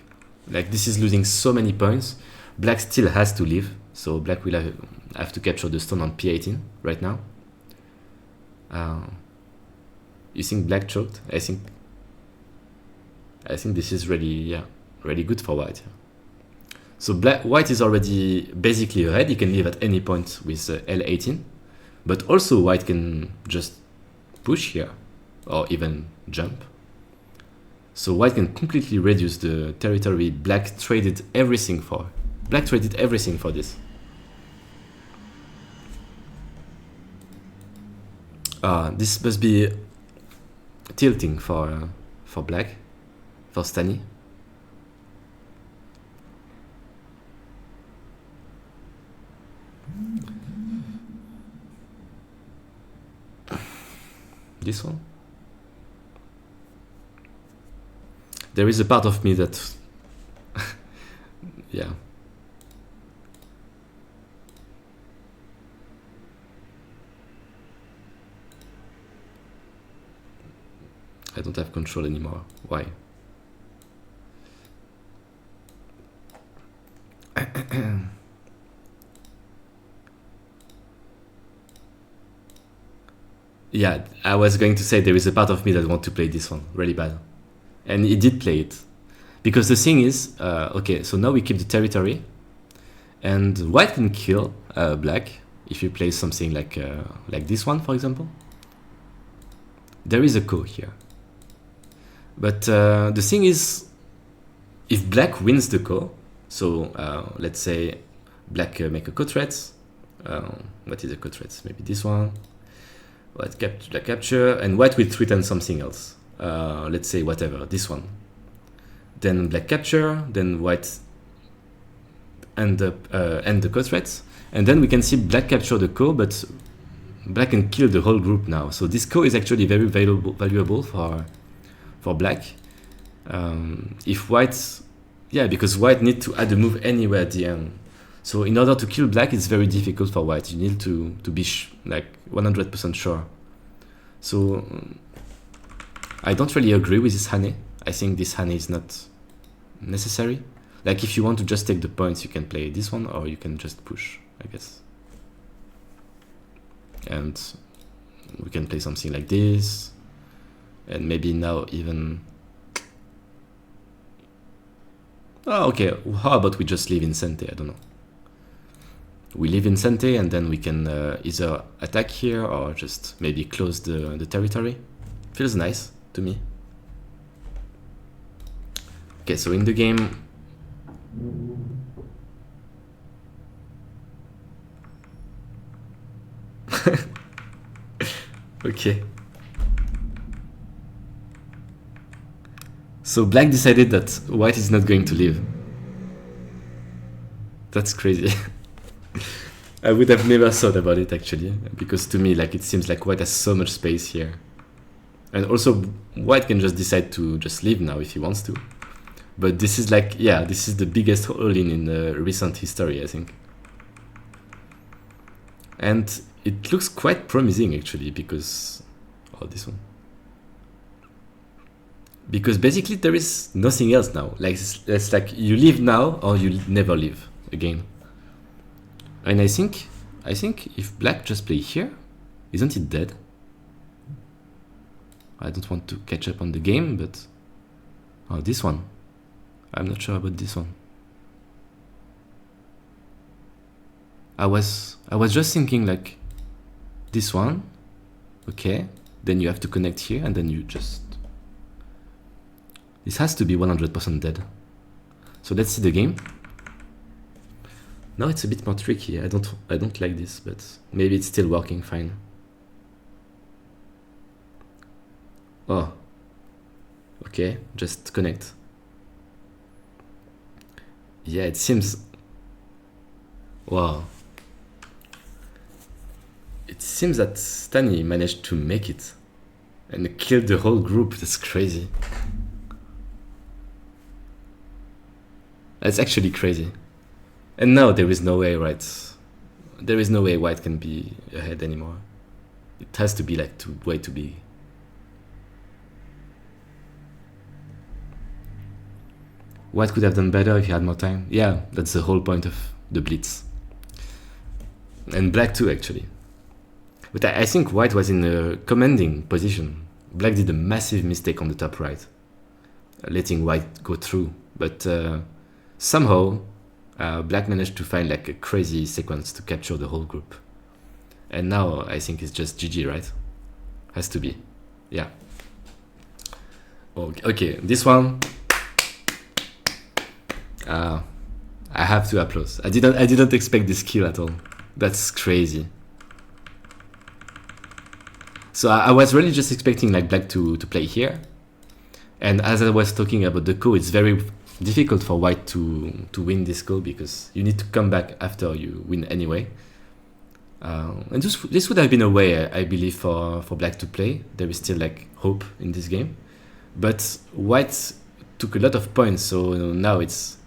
Like this is losing so many points. Black still has to leave, so black will have to capture the stone on p18 right now. You think black choked? I think this is really, yeah, really good for white. So white is already basically red. He can leave at any point with L18, but also white can just push here or even jump. So white can completely reduce the territory black traded everything for. Black traded everything for this. This must be tilting for black, for Stani. This one? There is a part of me that, yeah. I don't have control anymore. Why? Yeah, I was going to say there is a part of me that wants to play this one really bad. And he did play it. Because the thing is, okay, so now we keep the territory. And white can kill black if you play something like this one, for example. There is a ko here. But the thing is, if black wins the ko, so let's say black make a ko threat. What is a ko threat? Maybe this one. White capture, and white will threaten something else. Let's say whatever, this one. Then black capture, then white end the ko threats, and then we can see black capture the ko, but black can kill the whole group now. So this ko is actually very valuable for black. If white, yeah, because white need to add a move anywhere at the end. So in order to kill black, it's very difficult for white. You need to be like 100% sure. So I don't really agree with this Hane. I think this Hane is not necessary. Like if you want to just take the points, you can play this one, or you can just push, I guess. And we can play something like this. And maybe now even... Oh, okay, how about we just leave in Sente? I don't know. We leave in Sente and then we can either attack here or just maybe close the territory. Feels nice to me. Okay, so in the game... Okay. So black decided that white is not going to leave. That's crazy. I would have never thought about it actually, because to me, like, it seems like white has so much space here. And also white can just decide to just leave now if he wants to. But this is like, yeah, this is the biggest all-in in recent history, I think. And it looks quite promising actually, because this one. Because basically there is nothing else now. Like it's like you live now or you never live again. And I think if black just play here, isn't it dead? I don't want to catch up on the game, but this one. I'm not sure about this one. I was just thinking like this one, okay, then you have to connect here and then you just, this has to be 100% dead. So let's see the game. Now it's a bit more tricky. I don't like this, but maybe it's still working fine. Oh, okay, just connect. Yeah, it seems, wow. It seems that Stani managed to make it and killed the whole group. That's crazy. That's actually crazy. And now there is no way, right? There is no way white can be ahead anymore. It has to be like way too big. White could have done better if he had more time. Yeah, that's the whole point of the blitz. And black too, actually. But I think white was in a commanding position. Black did a massive mistake on the top right, letting white go through. But somehow, black managed to find like a crazy sequence to capture the whole group. And now I think it's just GG, right? Has to be. Yeah. Okay, this one. I have to applaud. I didn't expect this kill at all. That's crazy. So I was really just expecting like black to play here. And as I was talking about the ko, it's very difficult for white to win this ko because you need to come back after you win anyway. And this would have been a way, I believe, for black to play. There is still like hope in this game. But white took a lot of points, so now it's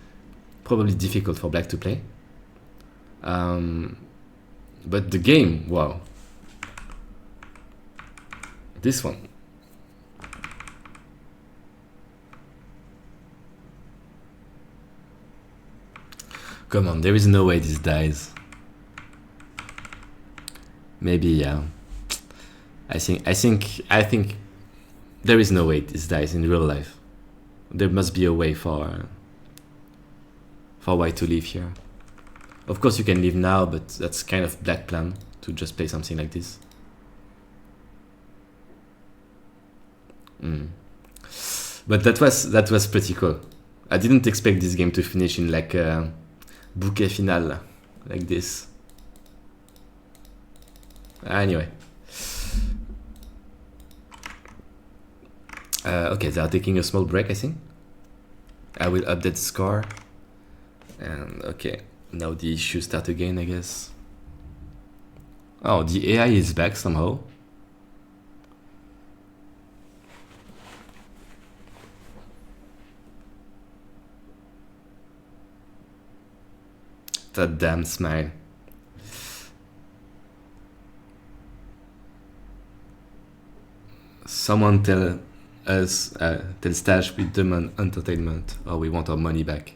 probably difficult for black to play. But the game, wow. This one. Come on, there is no way this dies. Maybe, yeah. I think there is no way this dies in real life. There must be a way for white to leave here. Of course you can leave now, but that's kind of black plan to just play something like this. But that was pretty cool. I didn't expect this game to finish in like a bouquet final like this. Anyway. Okay, they are taking a small break, I think. I will update the score. And okay, now the issues start again, I guess. Oh, the AI is back somehow. That damn smile. Someone tell Stash we demand entertainment or we want our money back.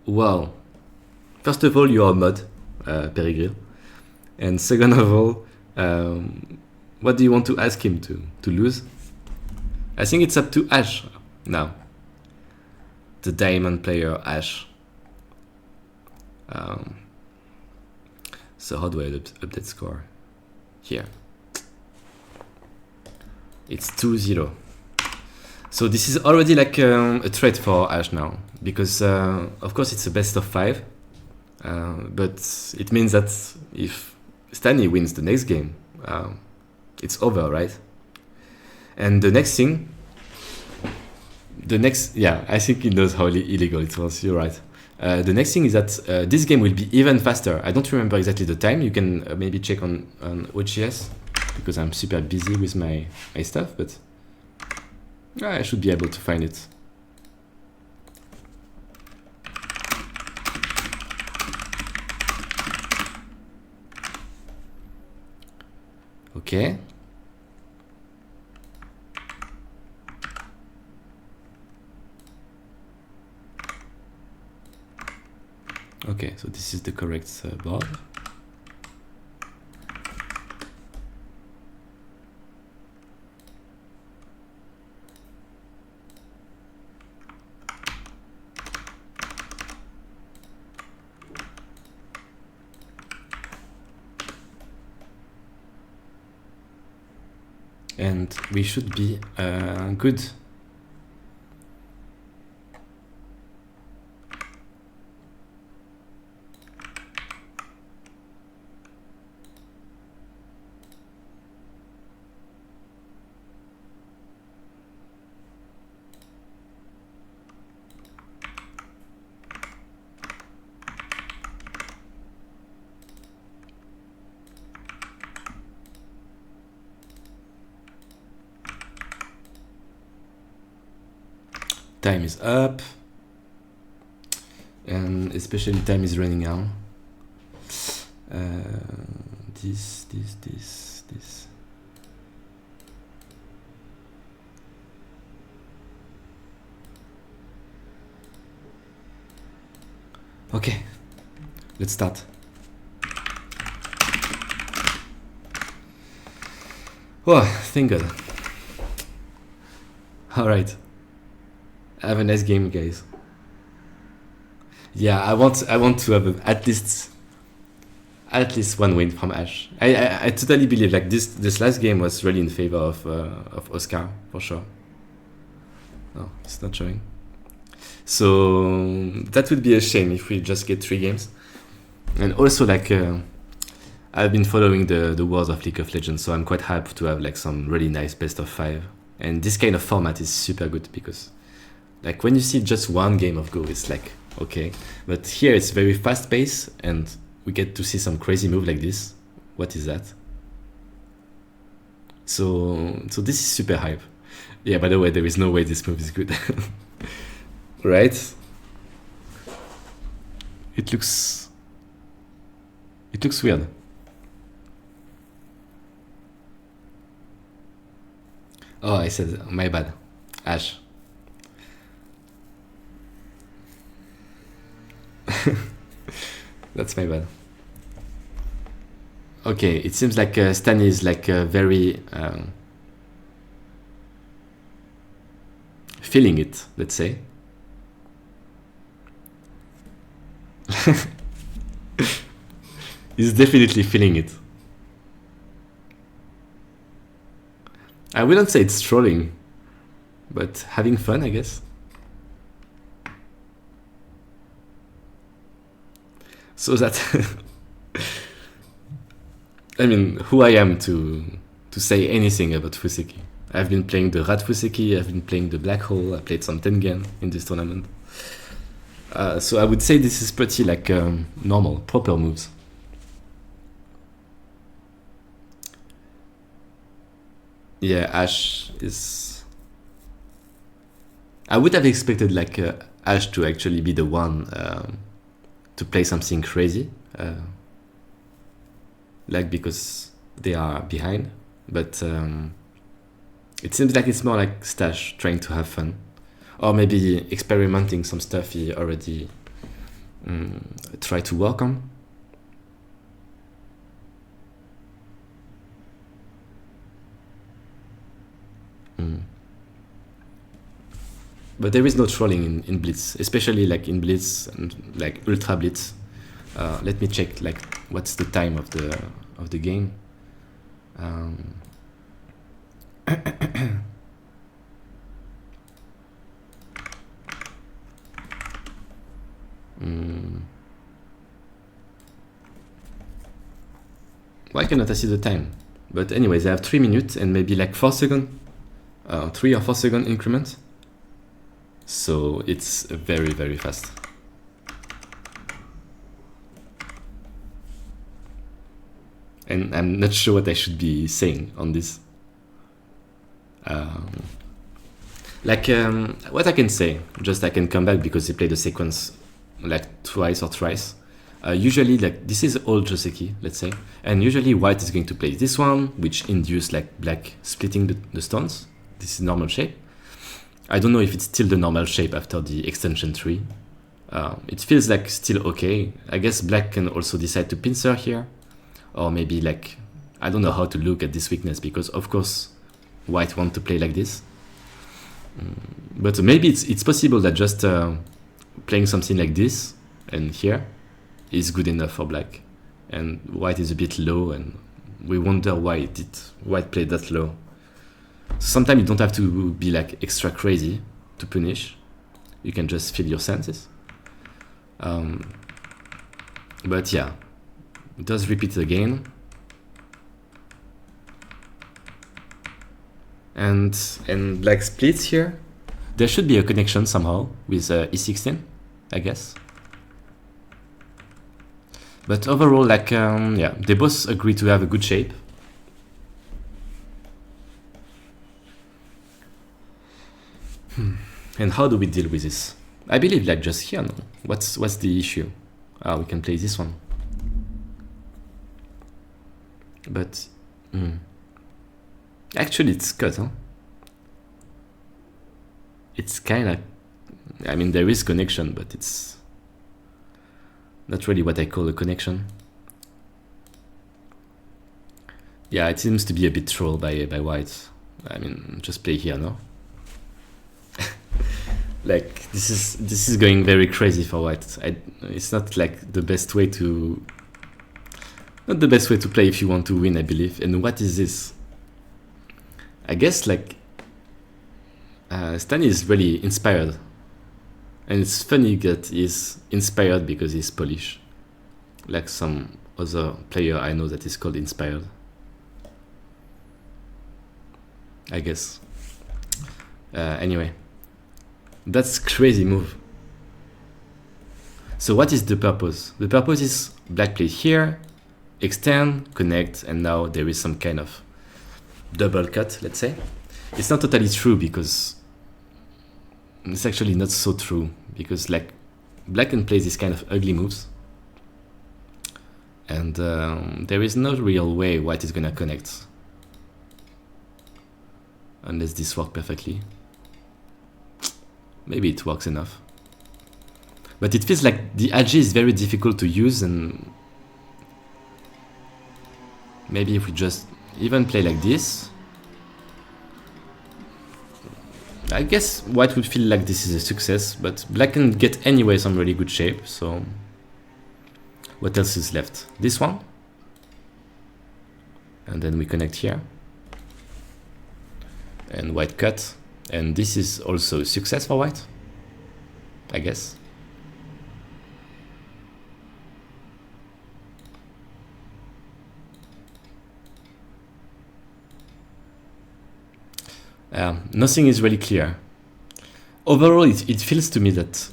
Well, first of all, you're a mod, Perigril. And second of all, what do you want to ask him to lose? I think it's up to Ashe now. The diamond player, Ashe. So how do I update score? Here. It's 2-0. So this is already like a threat for Ashe now, because of course it's a best of 5, but it means that if Stani wins the next game, it's over, right? And the next thing, yeah, I think he knows how illegal it was. You're right. The next thing is that this game will be even faster. I don't remember exactly the time. You can maybe check on OGS, because I'm super busy with my stuff, but I should be able to find it. Okay. Okay, so this is the correct board. And we should be good. Time is up, and especially time is running out. This. Okay, let's start. Oh, thank God. All right. Have a nice game, guys. Yeah, I want to have at least one win from Ashe. I totally believe like this last game was really in favor of Oscar for sure. No, it's not showing. So that would be a shame if we just get 3 games. And also like I've been following the wars of League of Legends, so I'm quite hyped to have like some really nice best of 5. And this kind of format is super good because like when you see just one game of Go, it's like, okay. But here it's very fast paced and we get to see some crazy move like this. What is that? So this is super hype. Yeah, by the way, there is no way this move is good. Right? It looks weird. Oh, I said, my bad. Ashe. That's my bad. Okay, it seems like Stan is like very feeling it, let's say. He's definitely feeling it. I wouldn't say it's trolling, but having fun, I guess. So that I mean, who I am to say anything about Fuseki. I've been playing the Rat Fuseki, I've been playing the Black Hole, I played some Tengen in this tournament. So I would say this is pretty like normal, proper moves. Yeah, Ashe is... I would have expected like Ashe to actually be the one to play something crazy. Like because they are behind. But it seems like it's more like Stash trying to have fun. Or maybe experimenting some stuff he already tried to work on. But there is no trolling in Blitz, especially like in Blitz and like Ultra Blitz. Let me check like what's the time of the game. Why cannot I see the time? But anyways, I have 3 minutes and maybe like 4 second, 3 or 4 second increment. So it's very, very fast. And I'm not sure what I should be saying on this. What I can say, just I can come back because he played the sequence like twice or thrice. Usually, like, this is old Joseki, let's say, and usually white is going to play this one, which induce like black splitting the stones. This is normal shape. I don't know if it's still the normal shape after the extension tree. It feels like still okay. I guess black can also decide to pincer here, or maybe like, I don't know how to look at this weakness, because of course white want to play like this. But maybe it's possible that just playing something like this and here is good enough for black, and white is a bit low, and we wonder why did white play that low. So sometimes you don't have to be like extra crazy to punish. You can just feel your senses. But yeah, it does repeat again. And black splits here. There should be a connection somehow with e16, I guess. But overall, like, yeah, they both agree to have a good shape. And how do we deal with this? I believe like just here, no? What's the issue? We can play this one. But actually it's cut, huh? It's kind of, I mean, there is connection, but it's not really what I call a connection. Yeah, it seems to be a bit trolled by white. I mean, just play here, no? Like, this is going very crazy for white. It's not like the best way to, not the best way to play if you want to win, I believe. And what is this? I guess like Stan is really inspired, and it's funny that he's inspired because he's Polish, like some other player I know that is called inspired, I guess. Anyway, that's crazy move. So what is the purpose? The purpose is black play here, extend, connect, and now there is some kind of double cut, let's say. It's not totally true, because it's actually not so true, because like black can play these kind of ugly moves, and there is no real way white is gonna connect unless this works perfectly. Maybe it works enough, but it feels like the AG is very difficult to use, and maybe if we just even play like this, I guess white would feel like this is a success, but black can get anyway some really good shape. So what else is left? This one, and then we connect here, and white cut, and this is also a success for white, I guess. Nothing is really clear. Overall, it feels to me that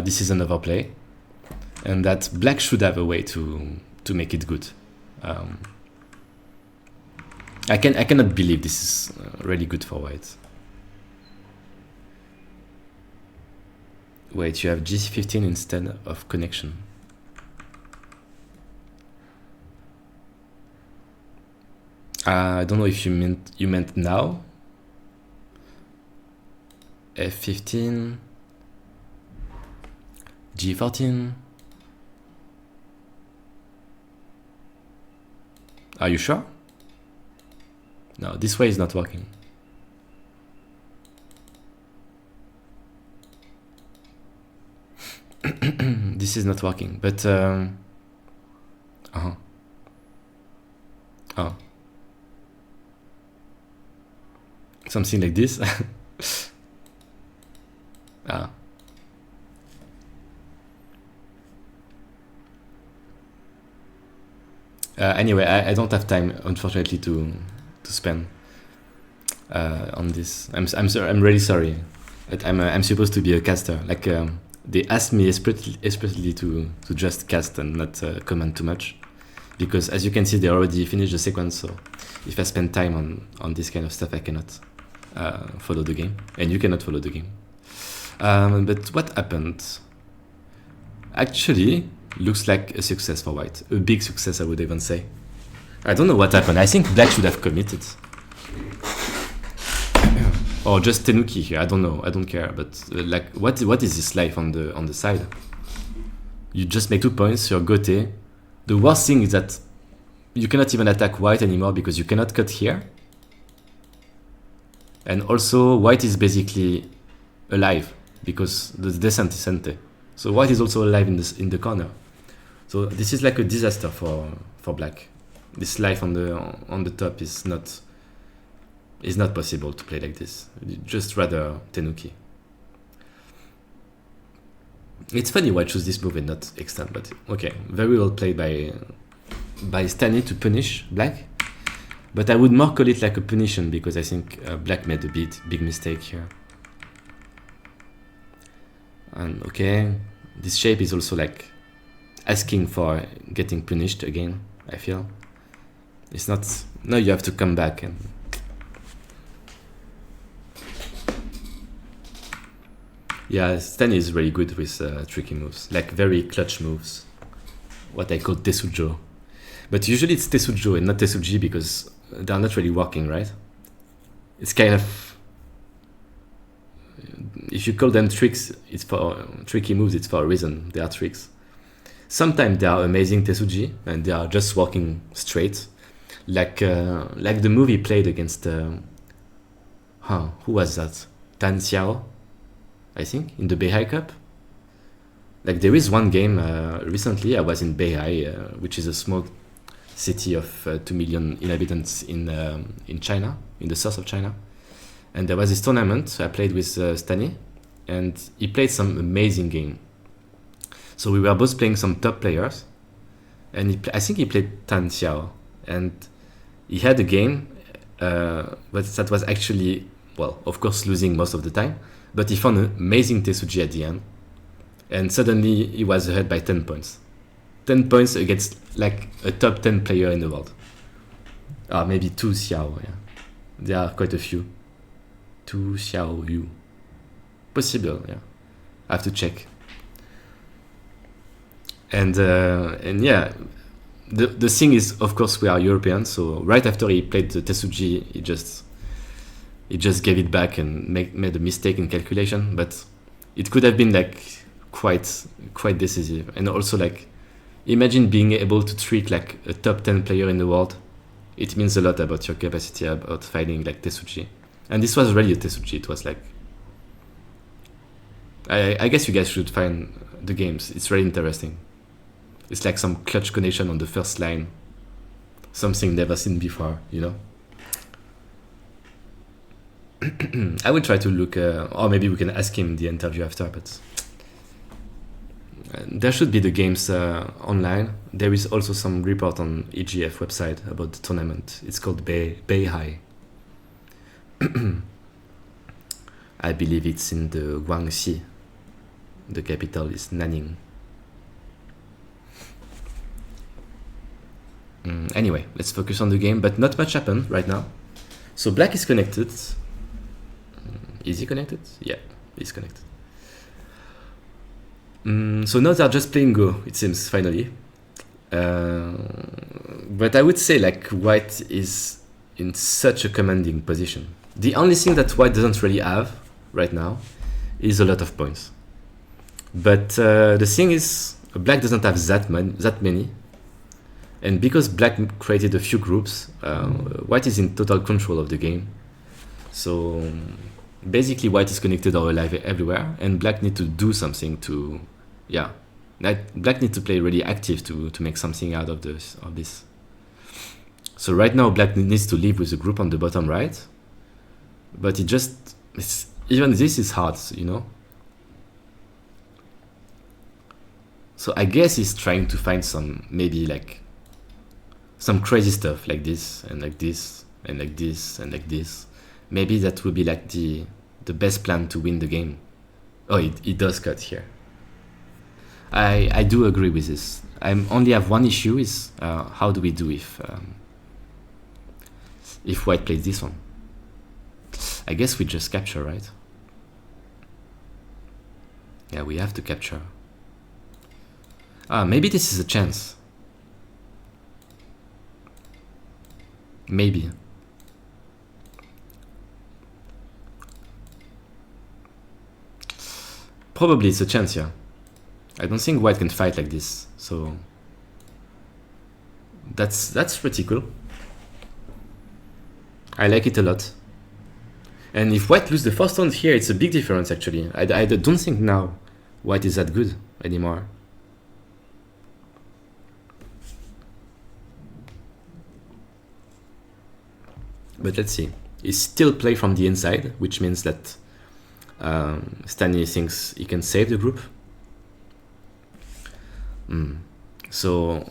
this is an overplay, and that black should have a way to make it good. I cannot believe this is really good for white. Wait, you have G15 instead of connection. I don't know if you meant now. F15, G14. Are you sure? No, this way is not working. This is not working, but oh, something like this. Anyway, I don't have time, unfortunately, to spend on this. I'm sorry. I'm really sorry. But I'm supposed to be a caster. Like they asked me especially to just cast and not comment too much, because as you can see, they already finished the sequence. So if I spend time on this kind of stuff, I cannot follow the game, and you cannot follow the game. But what happened? Actually, looks like a success for white. A big success, I would even say. I don't know what happened. I think black should have committed. Or just tenuki here. I don't know. I don't care. But like, what is this life on the side? You just make 2 points. You're gote. The worst thing is that you cannot even attack white anymore because you cannot cut here. And also, white is basically alive because the descent is ente. So white is also alive in the corner. So this is like a disaster for black. This life on the top is not possible to play like this. Just rather tenuki. It's funny why I choose this move and not extend, but okay. Very well played by Stani to punish black. But I would more call it like a punition because I think black made a big mistake here. And okay, this shape is also like asking for getting punished again, I feel. It's not, no, you have to come back and... Yeah, Stani is really good with tricky moves, like very clutch moves. What I call tesujo. But usually it's tesujo and not tesuji because they're not really working, right? It's kind of... If you call them tricks, it's for tricky moves, it's for a reason. They are tricks. Sometimes they are amazing tesuji and they are just walking straight. Like the movie played against... who was that? Tan Xiao, I think, in the Beihai Cup. Like there is one game recently. I was in Beihai, which is a small city of 2 million inhabitants in China, in the south of China. And there was this tournament. I played with Stani, and he played some amazing game. So we were both playing some top players, and I think he played Tan Xiao, and he had a game, but that was actually, well, of course, losing most of the time. But he found an amazing tesuji at the end, and suddenly he was ahead by 10 points. 10 points against like a top 10 player in the world. Maybe Tu Xiao, yeah. There are quite a few. Tu Xiao Yu. Possible, yeah. I have to check. And yeah, the thing is, of course, we are Europeans, so right after he played the tesuji, he just gave it back and made a mistake in calculation, but it could have been like quite decisive. And also, like, imagine being able to trick like a top 10 player in the world. It means a lot about your capacity about fighting like tesuji. And this was really a tesuji. It was like, I guess you guys should find the games. It's really interesting. It's like some clutch connection on the first line, something never seen before, you know. I will try to look, or maybe we can ask him in the interview after, but there should be the games online. There is also some report on EGF website about the tournament. It's called Beihai. I believe it's in the Guangxi. The capital is Nanning. Anyway, let's focus on the game, but not much happened right now. So black is connected. Is he connected? Yeah, he's connected. So now they're just playing Go, it seems, finally. But I would say like white is in such a commanding position. The only thing that white doesn't really have right now is a lot of points. But the thing is, black doesn't have that many. And because black created a few groups, white is in total control of the game. So basically white is connected or alive everywhere, and black need to do something to, yeah, black need to play really active to make something out of this. So right now black needs to live with the group on the bottom right, but even this is hard, you know. So I guess he's trying to find some, maybe like some crazy stuff like this and like this and like this and like this. Maybe that would be like the best plan to win the game. Oh, it does cut here. I do agree with this. I only have one issue is how do we do if white plays this one? I guess we just capture, right? Yeah, we have to capture. Maybe this is a chance. Maybe. Probably it's a chance, yeah. I don't think white can fight like this, so that's pretty cool. I like it a lot. And if white loses the first stone here, it's a big difference actually. I don't think now white is that good anymore. But let's see. He still play from the inside, which means that Stani thinks he can save the group. So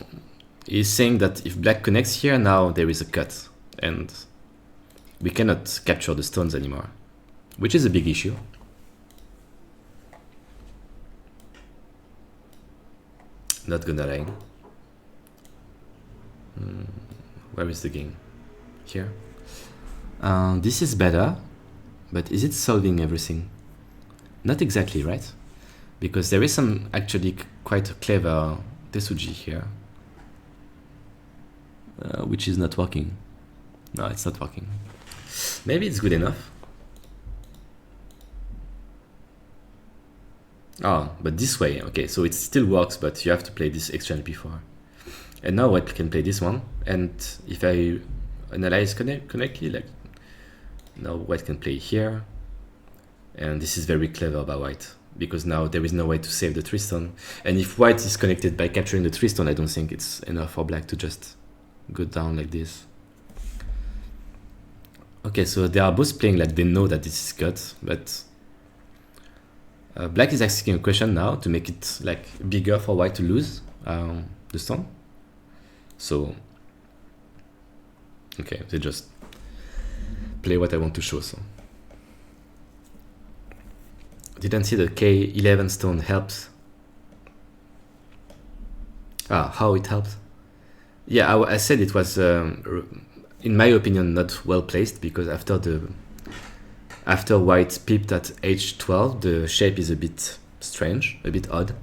he's saying that if black connects here, now there is a cut, and we cannot capture the stones anymore, which is a big issue. Not gonna lie. Where is the game? Here. This is better, but is it solving everything? Not exactly, right? Because there is some actually quite clever Tesuji here, which is not working. No, it's not working. Maybe it's good enough. Oh, but this way, okay, so it still works, but you have to play this exchange before. And now white can play this one, and if I analyze correctly, like, now white can play here, and this is very clever by white, because now there is no way to save the 3-stone. And if white is connected by capturing the 3-stone, I don't think it's enough for black to just go down like this. Okay, so they are both playing like they know that this is cut, but black is asking a question now to make it like bigger for white to lose the stone. So, okay, they just play what I want to show. So, didn't see the K11 stone helps. How it helped? Yeah, I said it was, in my opinion, not well placed, because after white peeped at h12, the shape is a bit strange, a bit odd.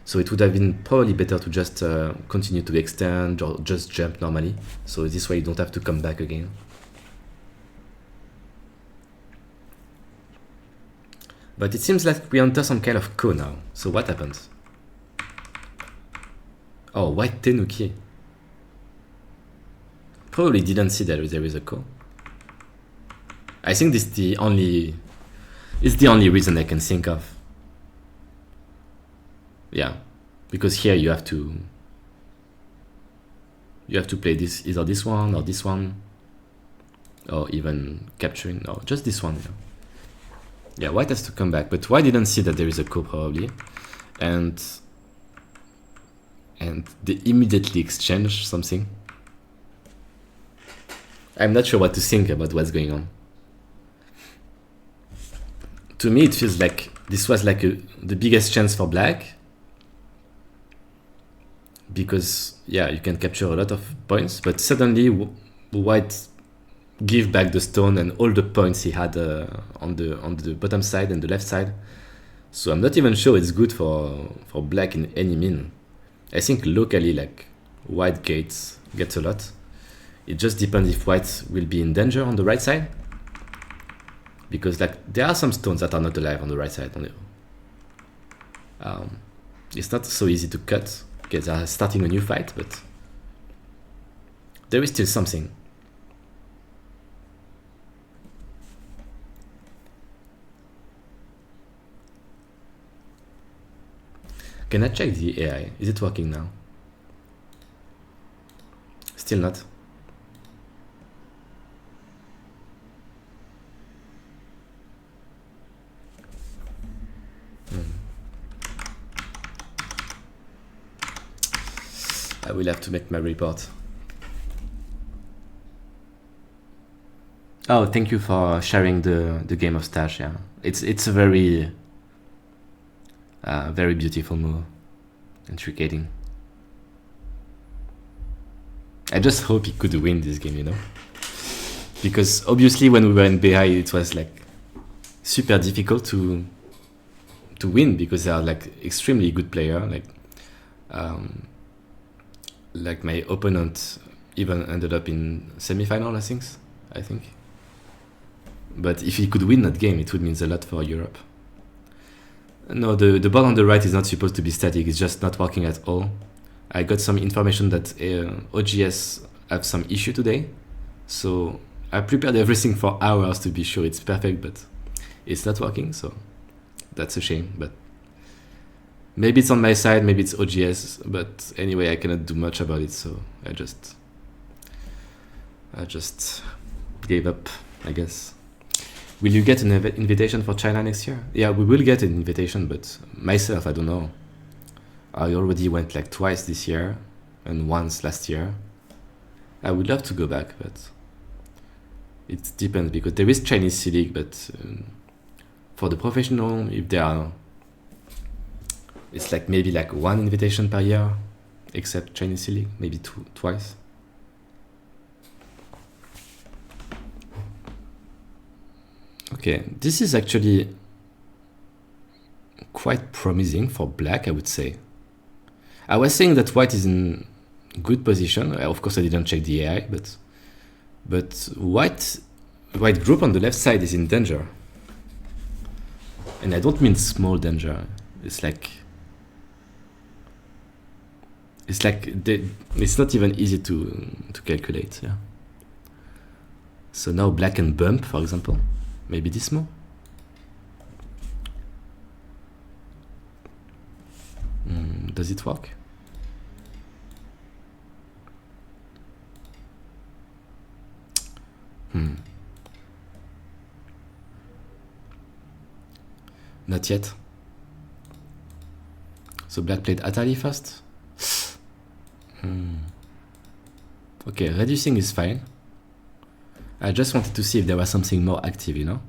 So it would have been probably better to just continue to extend or just jump normally. So this way you don't have to come back again. But it seems like we enter some kind of ko now. So what happens? Oh, white tenuki. Probably didn't see that there is a ko. I think this is the only reason I can think of. Yeah, because here you have to play this, either this one or this one, or even capturing, no, just this one. Yeah, white has to come back, but white didn't see that there is a ko probably, and they immediately exchange something. I'm not sure what to think about what's going on. To me, it feels like this was like the biggest chance for black, because yeah, you can capture a lot of points, but suddenly white give back the stone and all the points he had on the bottom side and the left side. So I'm not even sure it's good for black in any mean. I think locally, like, white gets a lot. It just depends if white will be in danger on the right side, because like there are some stones that are not alive on the right side. It's not so easy to cut. Okay, they are starting a new fight, but there is still something. Can I check the AI? Is it working now? Still not. I will have to make my report. Oh, thank you for sharing the game of Stash. Yeah, it's a very very beautiful move, intricating. I just hope he could win this game, you know, because obviously when we were in BI, it was like super difficult to win, because they are like extremely good player. Like Like my opponent even ended up in semi-final, I think. But if he could win that game, it would mean a lot for Europe. No, the ball on the right is not supposed to be static. It's just not working at all. I got some information that OGS have some issue today, so I prepared everything for hours to be sure it's perfect, but it's not working, so that's a shame. But maybe it's on my side, maybe it's OGS, but anyway, I cannot do much about it, so I just gave up, I guess. Will you get an invitation for China next year? Yeah, we will get an invitation, but myself, I don't know. I already went like twice this year and once last year. I would love to go back, but it depends, because there is Chinese C League, but for the professional, if there are, it's like maybe like one invitation per year, except Chinese C League, maybe twice. Okay, this is actually quite promising for black, I would say. I was saying that white is in good position. Of course, I didn't check the AI, but white group on the left side is in danger. And I don't mean small danger. It's not even easy to calculate. Yeah. So now black can bump, for example. Maybe this move. Does it work? Not yet. So black played Atari first. Okay, reducing is fine. I just wanted to see if there was something more active, you know?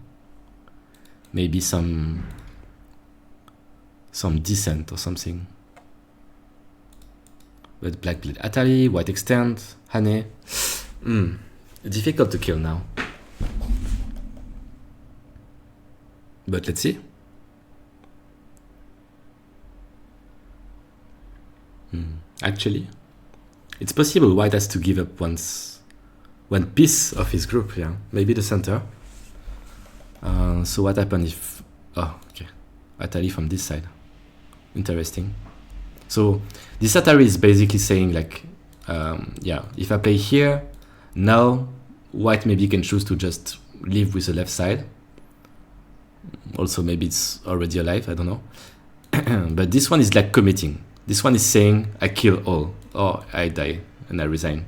Maybe some descent or something. But black played Atari, white extend, Hane. Difficult to kill now. But let's see. Actually, it's possible white has to give up one piece of his group, yeah. Maybe the center. So what happened if... Oh, okay. Atari from this side. Interesting. So this Atari is basically saying like, yeah, if I play here, now white maybe can choose to just live with the left side. Also, maybe it's already alive, I don't know. But this one is like committing. This one is saying, I kill all, or I die, and I resign.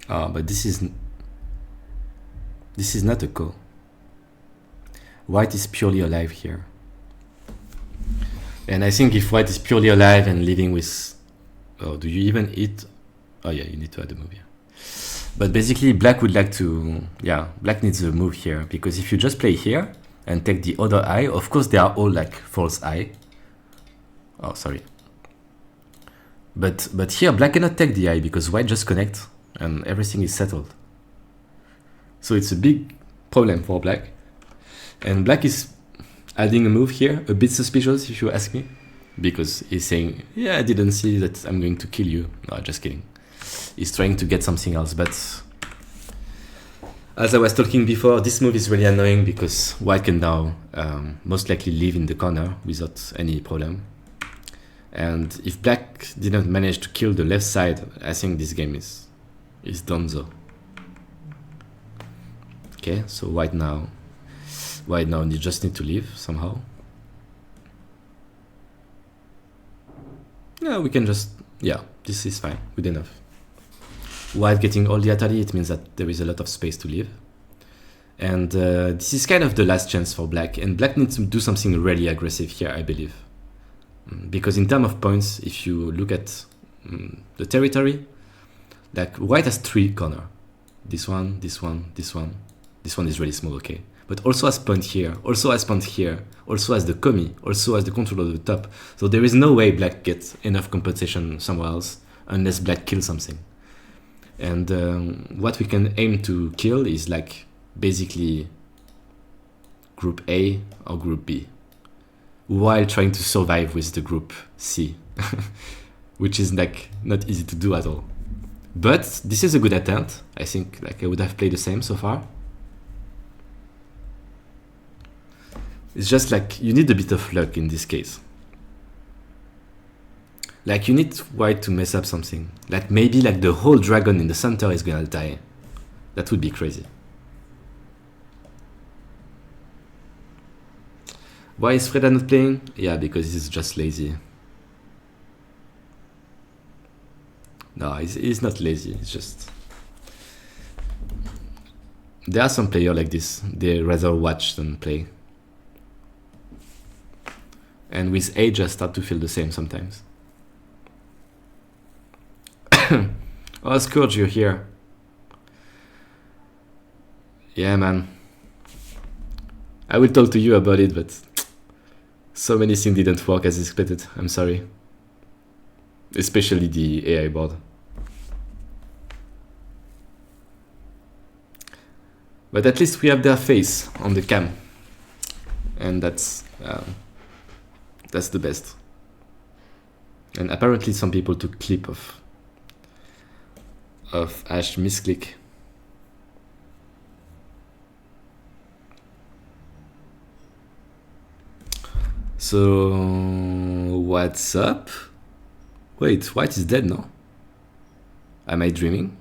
But this is not a call. White is purely alive here. And I think if white is purely alive and living with... Oh, do you even eat? Oh yeah, you need to add a move here. But basically black would like to... Yeah, black needs a move here, because if you just play here and take the other eye, of course they are all like false eye. Oh, sorry. But here black cannot take the eye because white just connect and everything is settled. So it's a big problem for black. And black is adding a move here, a bit suspicious if you ask me, because he's saying, yeah, I didn't see that I'm going to kill you. No, just kidding. He's trying to get something else, but as I was talking before, this move is really annoying because white can now most likely live in the corner without any problem. And if black didn't manage to kill the left side, I think this game is donezo. Okay, so white now you just need to leave somehow. Yeah, we can just, yeah, this is fine, good enough. White getting all the Atari, it means that there is a lot of space to leave. And this is kind of the last chance for black, and black needs to do something really aggressive here, I believe. Because in terms of points, if you look at the territory, like white has 3 corners. This one, this one, this one. This one is really small, okay. but also has pawn here, also has pawn here, also has the komi, also has the control of the top. So there is no way black gets enough compensation somewhere else unless black kills something. And what we can aim to kill is like basically group A or group B, while trying to survive with the group C, which is like not easy to do at all. But this is a good attempt. I think like I would have played the same so far. It's just like you need a bit of luck in this case. Like you need white to mess up something. Like maybe like the whole dragon in the center is gonna die. That would be crazy. Why is Frejlak not playing? Yeah, because he's just lazy. No, he's not lazy. It's just there are some players like this. They rather watch than play. And with age, I start to feel the same sometimes. Oh, Scourge, you're here. Yeah, man. I will talk to you about it, but so many things didn't work as expected. I'm sorry. Especially the AI board. But at least we have their face on the cam. And that's the best. And apparently some people took clip of Ashe misclick. So what's up? Wait, white is dead now? Am I dreaming?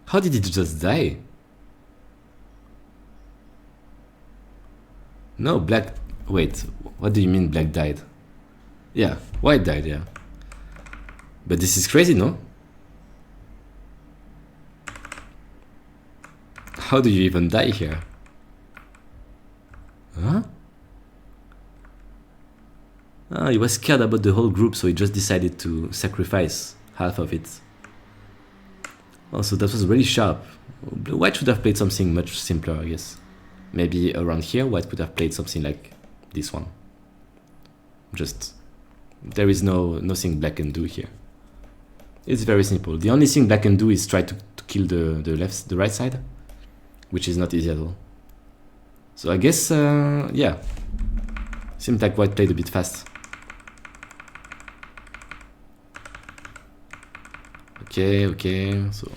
How did it just die? No, black... Wait, what do you mean black died? Yeah, white died, yeah. But this is crazy, no? How do you even die here? Huh? Ah, he was scared about the whole group, so he just decided to sacrifice half of it. Also, that was really sharp. White should have played something much simpler, I guess. Maybe around here, white could have played something like this one. Just, there is nothing black can do here. It's very simple. The only thing black can do is try to kill the right side, which is not easy at all. So I guess, yeah. Seems like white played a bit fast. Okay, so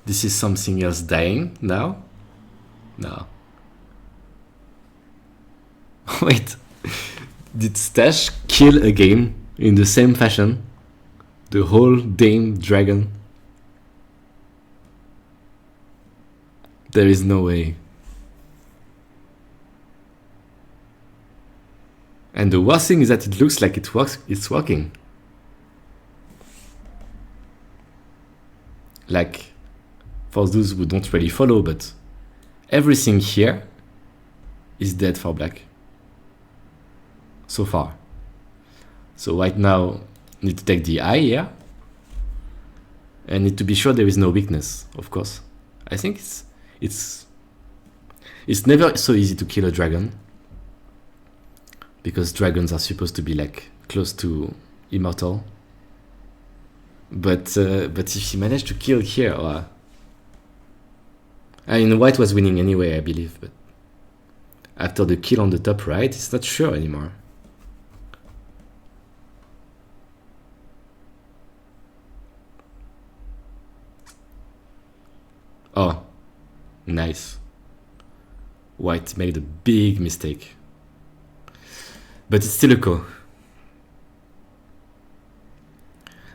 this is something else dying now? No. Wait, did Stash kill again in the same fashion? The whole damn dragon? There is no way. And the worst thing is that it looks like it's working. Like, for those who don't really follow, but everything here is dead for black. So far. So white now need to take the eye here. And need to be sure there is no weakness, of course. I think it's never so easy to kill a dragon. Because dragons are supposed to be like close to immortal. But if you manage to kill here, I mean, white was winning anyway, I believe. But after the kill on the top right, it's not sure anymore. Oh, nice. White made a big mistake. But it's still a go.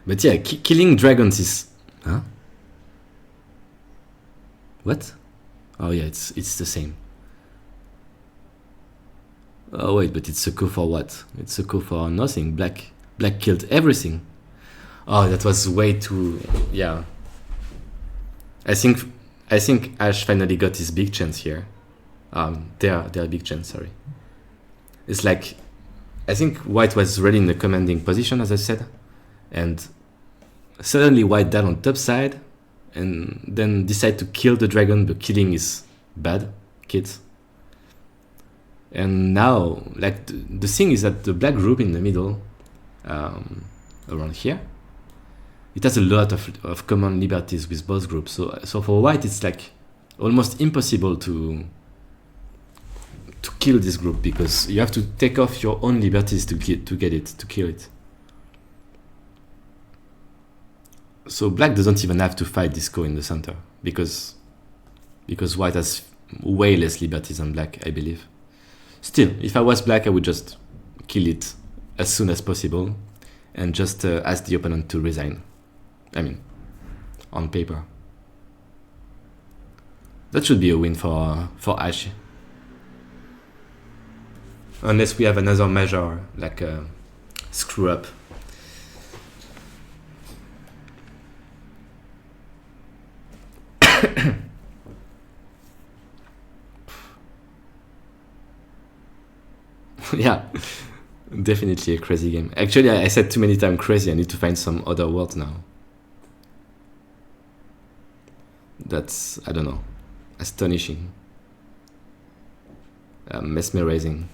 But yeah, killing dragons is... Huh? What? Oh yeah, it's the same. Oh wait, but it's a coup for what? It's a coup for nothing. Black killed everything. Oh, that was way too... Yeah. I think Ashe finally got his big chance here. Their big chance, sorry. It's like... I think white was really in a commanding position, as I said. And suddenly white died on top side. And then decide to kill the dragon, but killing is bad kit. And now, like, the thing is that the black group in the middle, around here, it has a lot of common liberties with both groups. So for white, it's like almost impossible to kill this group, because you have to take off your own liberties to kill it. So black doesn't even have to fight disco in the center, because white has way less liberties than black, I believe. Still, if I was black, I would just kill it as soon as possible and just ask the opponent to resign. I mean, on paper. That should be a win for Ashe. Unless we have another measure, like a screw up. Yeah, definitely a crazy game. Actually, I said too many times crazy. I need to find some other word now. That's, I don't know, astonishing, mesmerizing.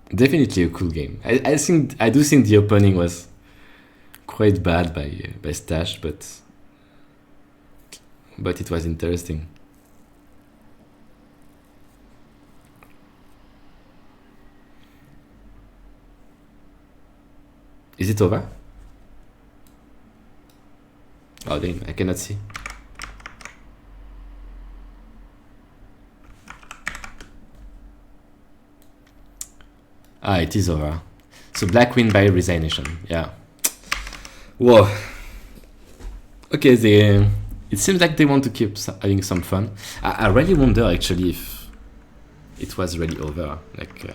Definitely a cool game. I do think the opening was quite bad by Stash, but it was interesting. Is it over? Oh damn, I cannot see. Ah, it is over. So black win by resignation. Yeah. Whoa. Okay, it seems like they want to keep having some fun. I really wonder actually if it was really over. Like.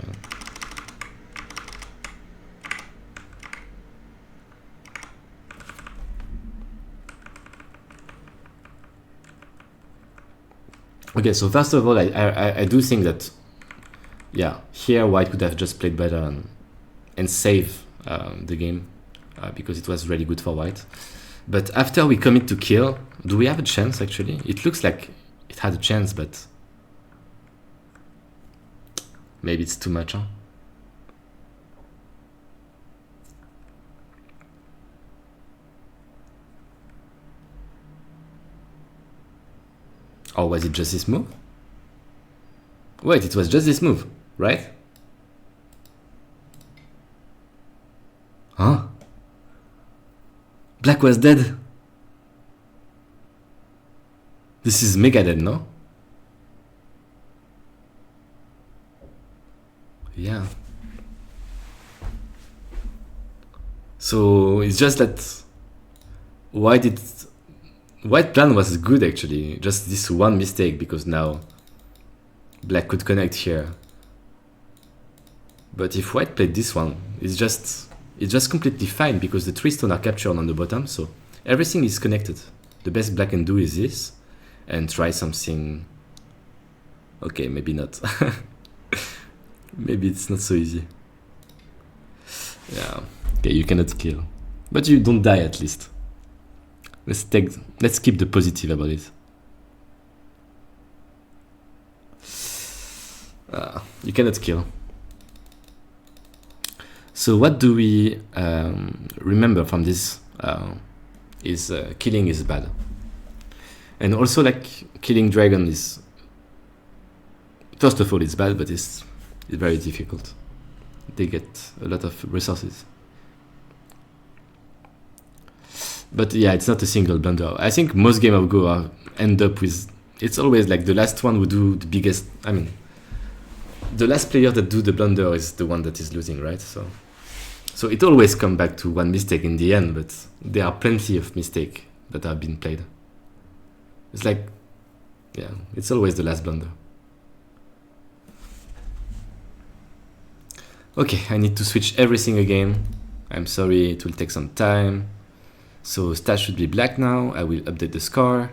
Okay, so first of all, I do think that, yeah, here white could have just played better and save the game, because it was really good for white. But after we commit to kill, do we have a chance actually? It looks like it had a chance, but maybe it's too much, huh? Or was it just this move? Wait, it was just this move, right? Huh? Black was dead. This is mega dead, no? Yeah. So it's just that white plan was good actually, just this one mistake, because now black could connect here. But if white played this one, it's just completely fine, because the 3 stones are captured on the bottom, so everything is connected. The best black can do is this, and try something. Okay, maybe not. Maybe it's not so easy. Yeah. Okay, you cannot kill, but you don't die at least. Let's keep the positive about it. You cannot kill. So what do we remember from this? Is killing is bad, and also like killing dragon is, first of all, it's bad, but it's very difficult. They get a lot of resources. But yeah, it's not a single blunder. I think most game of Go end up with, it's always like the last one who do the biggest, I mean, the last player that do the blunder is the one that is losing, right? So it always comes back to one mistake in the end, but there are plenty of mistakes that have been played. It's like, yeah, it's always the last blunder. Okay, I need to switch everything again. I'm sorry, it will take some time. So stash should be black now. I will update the score.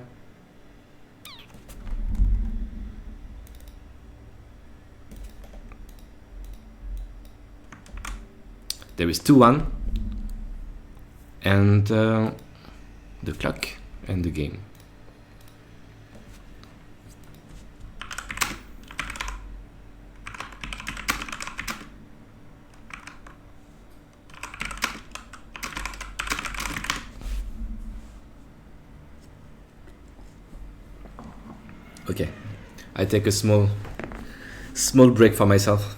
There is 2-1. And the clock end the game. Okay, I take a small break for myself.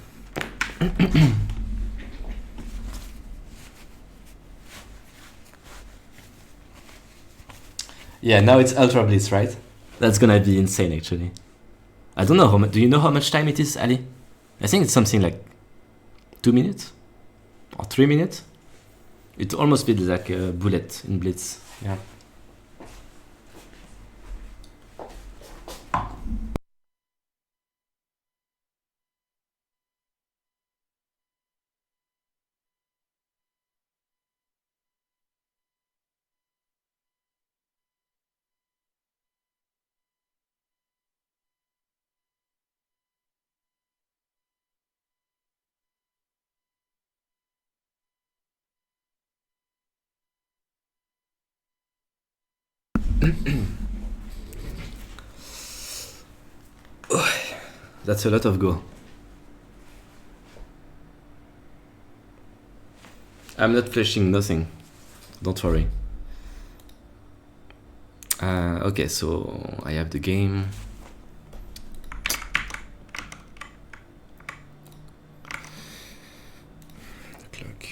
Yeah, now it's Ultra Blitz, right? That's gonna be insane, actually. I don't know how much. Do you know how much time it is, Ali? I think it's something like 2 minutes or 3 minutes. It almost feels like a bullet in Blitz. Yeah. That's a lot of Go. I'm not flashing nothing. Don't worry. Okay, so I have the game. The clock.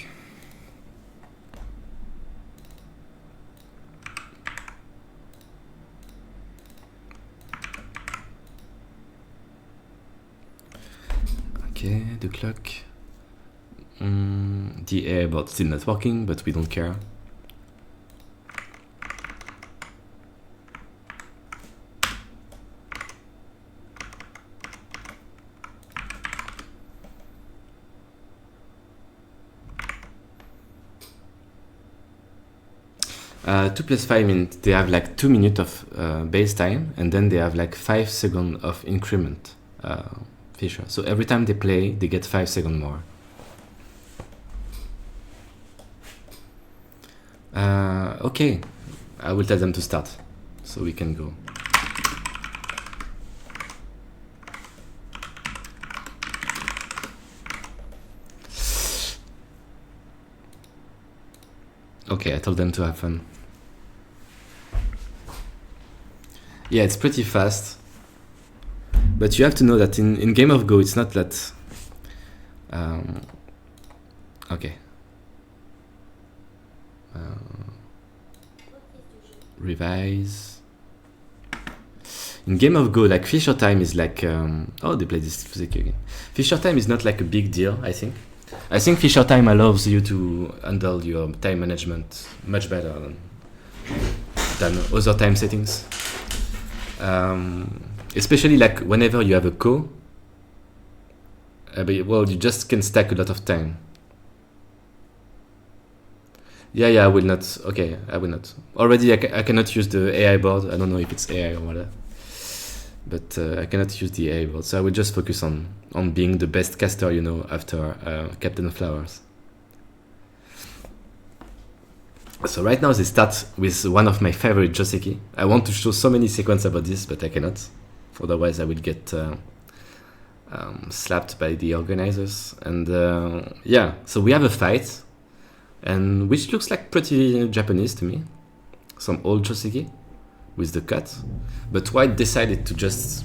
Okay, the clock. The AI board still not working, but we don't care. Two plus 5 means they have like 2 minutes of base time, and then they have like 5 seconds of increment feature. So every time they play, they get 5 seconds more. Okay, I will tell them to start, so we can go. Okay, I told them to have fun. Yeah, it's pretty fast. But you have to know that in Game of Go, it's not that... okay. Revise. In Game of Go, like Fisher time is like... oh, they play this physics again. Fisher time is not like a big deal, I think. I think Fisher time allows you to handle your time management much better than other time settings. Especially like whenever you have a co, well, you just can stack a lot of time. Yeah, I will not. Okay, I will not. Already, I cannot use the AI board. I don't know if it's AI or whatever. But I cannot use the AI board. So I will just focus on being the best caster, you know, after Captain of Flowers. So right now they start with one of my favorite Joseki. I want to show so many sequences about this, but I cannot. Otherwise I will get slapped by the organizers. And yeah, so we have a fight, and which looks like pretty Japanese to me. Some old Joseki with the cut. But White decided to just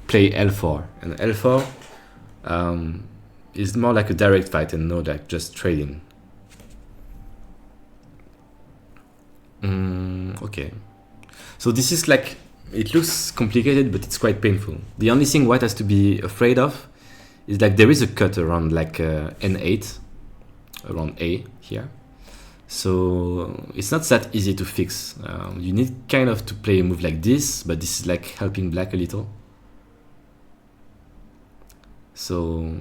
play L4. And L4 is more like a direct fight and not like just trading. Okay, so this is like, it looks complicated, but it's quite painful. The only thing White has to be afraid of is like there is a cut around like N8, around A here. So it's not that easy to fix. You need kind of to play a move like this, but this is like helping Black a little. So...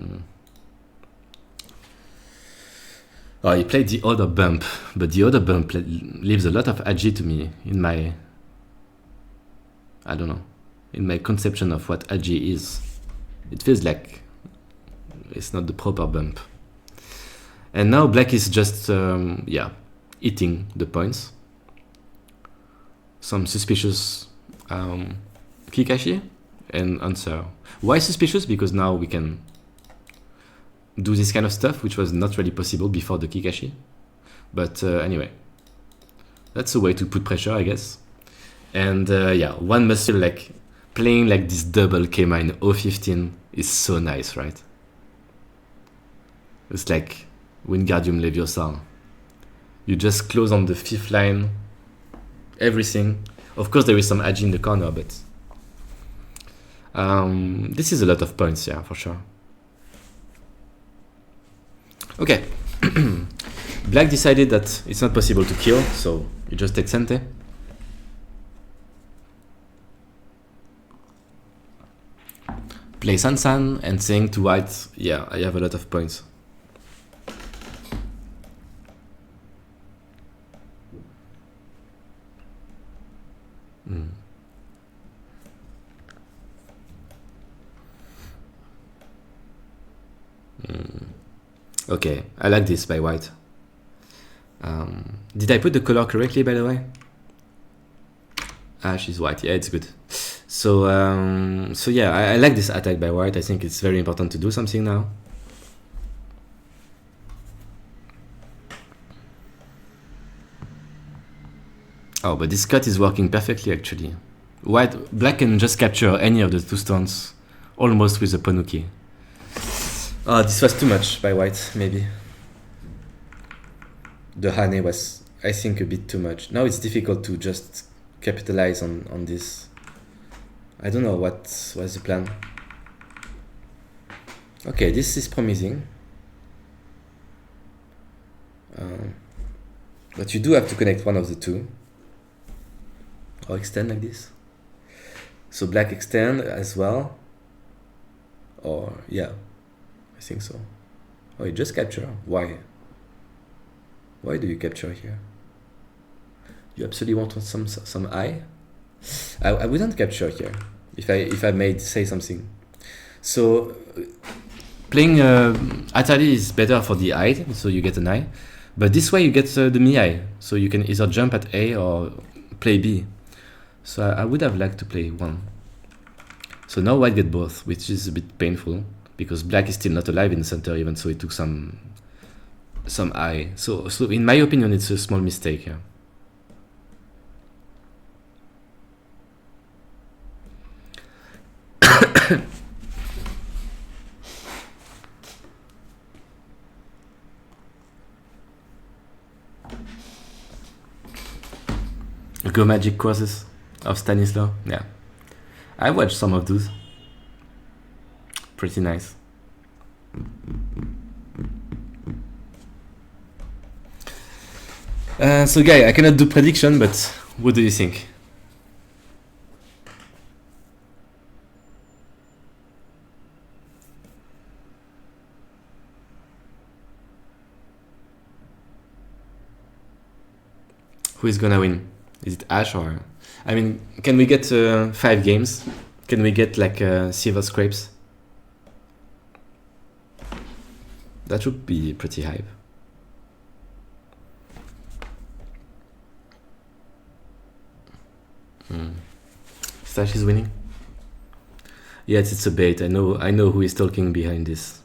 oh, he played the other bump, but the other bump leaves a lot of agi to me in my... I don't know, in my conception of what agi is. It feels like it's not the proper bump. And now Black is just, yeah, eating the points. some suspicious Kikashi and answer. Why suspicious? Because now we can do this kind of stuff, which was not really possible before the Kikashi. But anyway, that's a way to put pressure, I guess. And yeah, one must feel like playing like this double Kema in O15 is so nice, right? It's like Wingardium Leviosa. You just close on the 5th line, everything. Of course, there is some Agi in the corner, but this is a lot of points, yeah, for sure. Okay. Black decided that it's not possible to kill, so you just take Sente. Play Sansan and saying to white, yeah, I have a lot of points. Okay, I like this by white. Did I put the color correctly, by the way? Ashe is white. Yeah, it's good. So yeah, I like this attack by white. I think it's very important to do something now. Oh, but this cut is working perfectly, actually. Black can just capture any of the 2 stones, almost with a Ponuki. Oh, this was too much by white, maybe. The Hane was, I think, a bit too much. Now it's difficult to just capitalize on this. I don't know what was the plan. Okay, this is promising. But you do have to connect one of the 2. Or extend like this. So black extend as well. Or, yeah, I think so. Oh, you just capture. Why? Why do you capture here? You absolutely want some eye? I wouldn't capture here if I may say something. So playing Atari is better for the eye, so you get an eye. But this way you get the Mi-eye, so you can either jump at A or play B. So I would have liked to play 1. So now white get both, which is a bit painful because black is still not alive in the center, even so it took some eye. So in my opinion, it's a small mistake here. Go Magic courses of Stanislaw, yeah. I watched some of those. Pretty nice. So guy, I cannot do prediction, but what do you think? Who is gonna win? Is it Ashe or... I mean, can we get 5 games? Can we get like silver scrapes? That would be pretty hype. Stash is winning. Yes, it's a bait. I know who is talking behind this.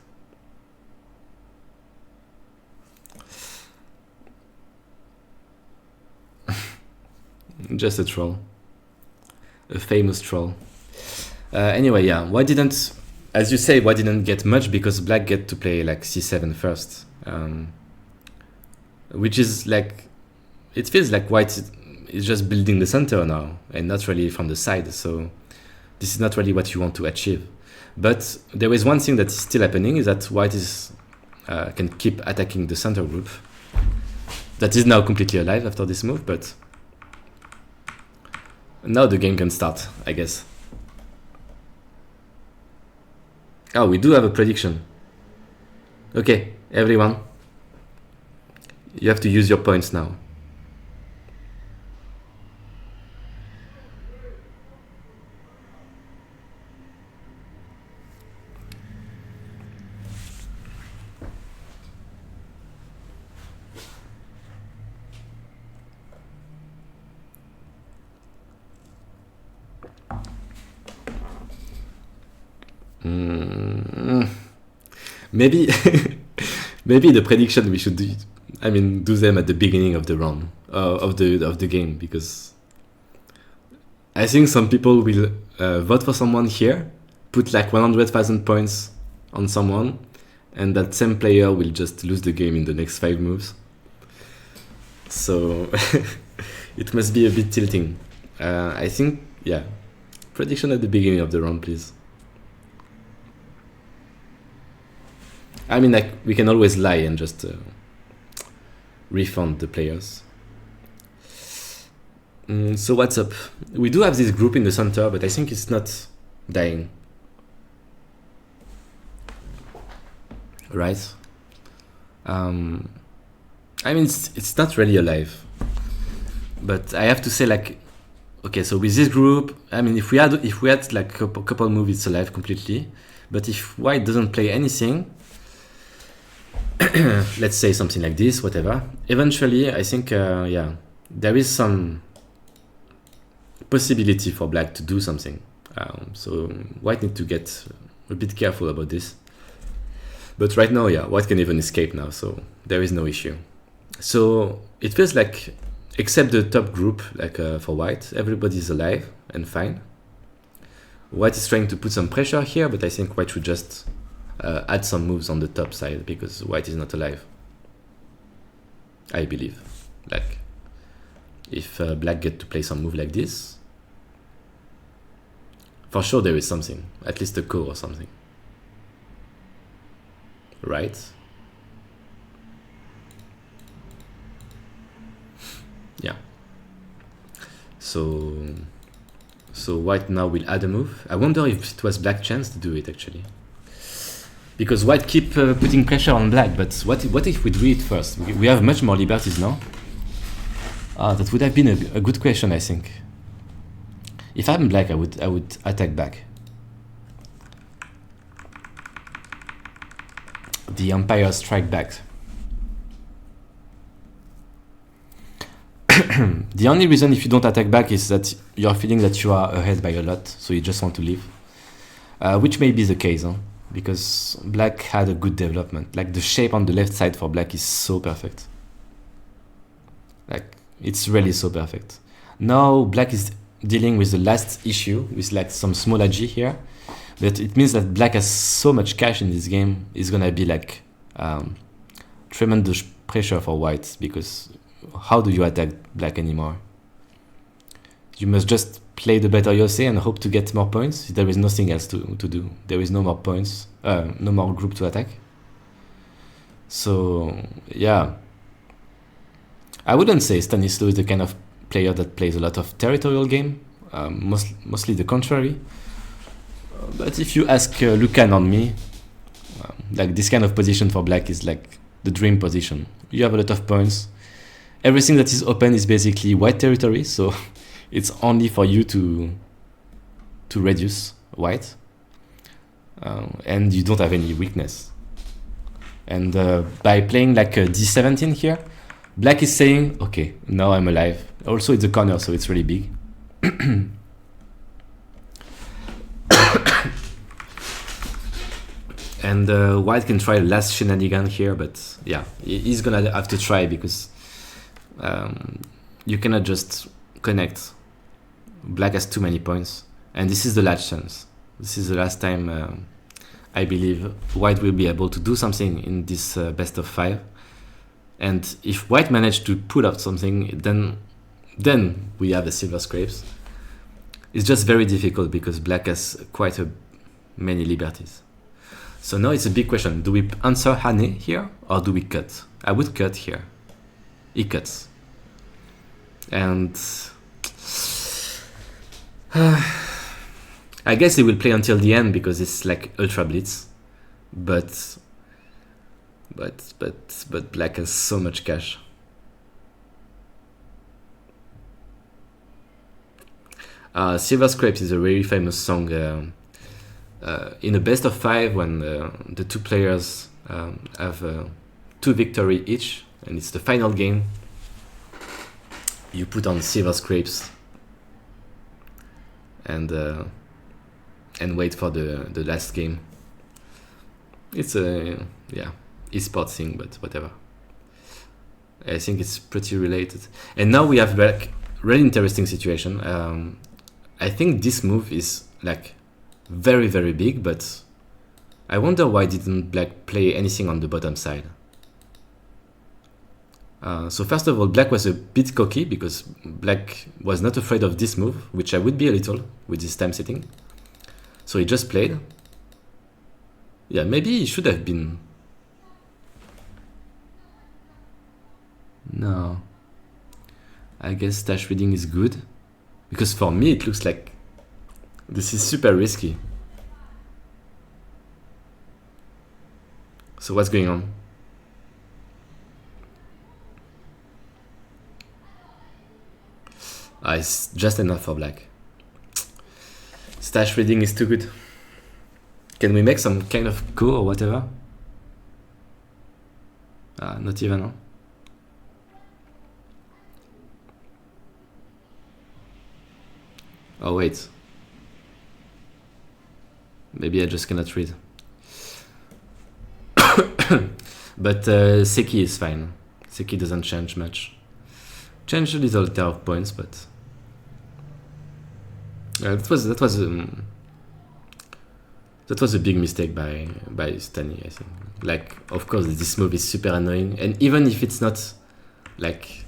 Just a troll. A famous troll. Anyway, yeah, why didn't, as you say, why didn't get much? Because black get to play like c7 first. Which is like, it feels like white is just building the center now and not really from the side. So this is not really what you want to achieve. But there is one thing that is still happening, is that white is can keep attacking the center group. That is now completely alive after this move, but now the game can start, I guess. Oh, we do have a prediction. Okay, everyone. You have to use your points now. Mm, maybe maybe the prediction we should do. I mean, do them at the beginning of the round of the game, because I think some people will vote for someone here, put like 100,000 points on someone, and that same player will just lose the game in the next 5 moves. So it must be a bit tilting. I think, yeah, prediction at the beginning of the round, please. I mean, like, we can always lie and just refund the players. So what's up? We do have this group in the center, but I think it's not dying. Right? I mean, it's not really alive. But I have to say, like, okay, so with this group, I mean, if we had like a couple moves, it's alive completely. But if white doesn't play anything, let's say something like this, whatever, eventually I think, yeah, there is some possibility for black to do something. So white need to get a bit careful about this. But right now, yeah, white can even escape now, so there is no issue. So it feels like, except the top group, like for white, everybody is alive and fine. White is trying to put some pressure here, but I think white should just add some moves on the top side, because white is not alive, I believe. Like, if black get to play some move like this, for sure there is something, at least a core or something, right? Yeah. So white now will add a move. I wonder if it was black chance to do it, actually, because white keep putting pressure on black. But what if we do it first? We have much more liberties now. That would have been a good question, I think. If I'm black, I would attack back. The Empire strike back. The only reason if you don't attack back is that you're feeling that you are ahead by a lot, so you just want to leave. Which may be the case, huh? Because black had a good development. Like, the shape on the left side for black is so perfect. Like, it's really so perfect. Now black is dealing with the last issue with like some small ag here, but it means that black has so much cash in this game. It's gonna be like tremendous pressure for white, because how do you attack black anymore? You must just play the better Yuze and hope to get more points. There is nothing else to do. There is no more points, no more group to attack. So yeah, I wouldn't say Stanislaw is the kind of player that plays a lot of territorial game, mostly the contrary. But if you ask Lukan and me, like, this kind of position for black is like the dream position. You have a lot of points. Everything that is open is basically white territory, so it's only for you to reduce white, and you don't have any weakness. And by playing like a d17 here, black is saying, okay, now I'm alive. Also, it's a corner, so it's really big. And white can try last shenanigan here, but yeah, he's gonna have to try, because you cannot just connect. Black has too many points, and this is the last chance. This is the last time I believe white will be able to do something in this best of 5. And if white managed to pull out something, then we have the silver scrapes. It's just very difficult because black has quite many liberties. So now it's a big question. Do we answer Hane here, or do we cut? I would cut here. He cuts. And I guess he will play until the end because it's like ultra blitz. But black has so much cash. Silver Scrapes is a very famous song in a best of 5 when the two players have 2 victory each, and it's the final game. You put on Silver Scrapes, and and wait for the last game. It's a esports thing, but whatever. I think it's pretty related. And now we have like really interesting situation. I think this move is like very, very big, but I wonder why didn't Black play anything on the bottom side. So first of all, Black was a bit cocky because Black was not afraid of this move, which I would be a little with this time setting. So he just played. Yeah, maybe he should have been. No. I guess stash reading is good. Because for me it looks like this is super risky. So what's going on? It's just enough for Black. Stash reading is too good. Can we make some kind of go or whatever? Not even, huh? Oh wait. Maybe I just cannot read. But Seki is fine. Seki doesn't change much. Change a little pair of points, but that was a big mistake by Stani, I think. Like, of course, this move is super annoying, and even if it's not like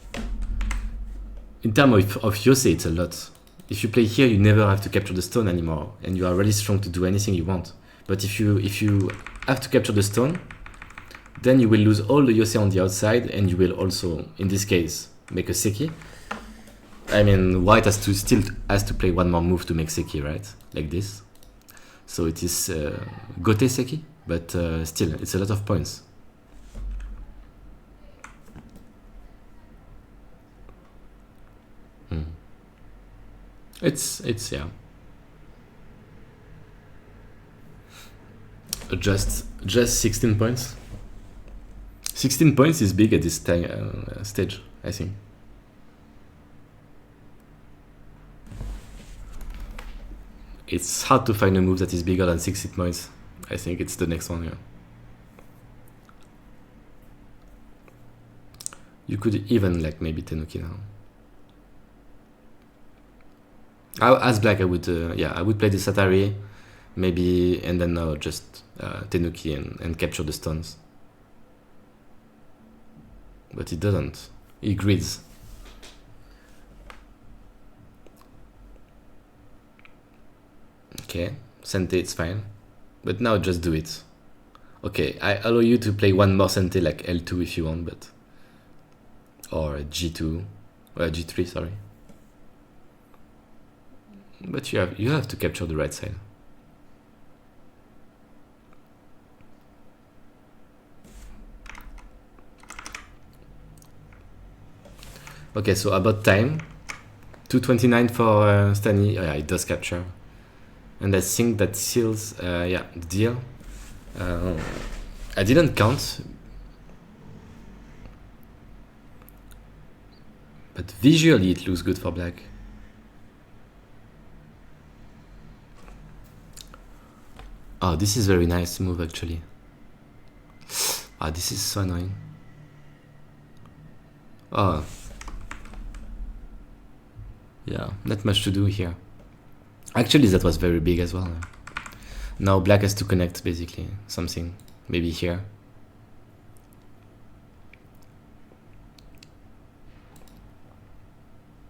in terms of Yuze, it's a lot. If you play here, you never have to capture the stone anymore, and you are really strong to do anything you want. But if you have to capture the stone, then you will lose all the Yuze on the outside, and you will also, in this case, make a Seki. I mean, White still has to play one more move to make Seki, right? Like this. So it is Gote Seki, but still, it's a lot of points. It's yeah. Just 16 points. 16 points is big at this stage, I think. It's hard to find a move that is bigger than 60 points. I think it's the next one, yeah. You could even like maybe Tenuki now. As Black, I would play the Satari, maybe, and then now just Tenuki and capture the stones. But he doesn't. He grids. Okay, Sente, it's fine. But now just do it. Okay, I allow you to play one more Sente like L2 if you want, but... Or G2, or G3, sorry. But you have to capture the right side. Okay, so about time. 2:29 for Stani. Oh, yeah, it does capture. And I think that seals the deal. I didn't count. But visually it looks good for Black. Oh, this is very nice move actually. Ah, this is so annoying. Oh. Yeah, not much to do here. Actually, that was very big as well. Now Black has to connect basically something. Maybe here.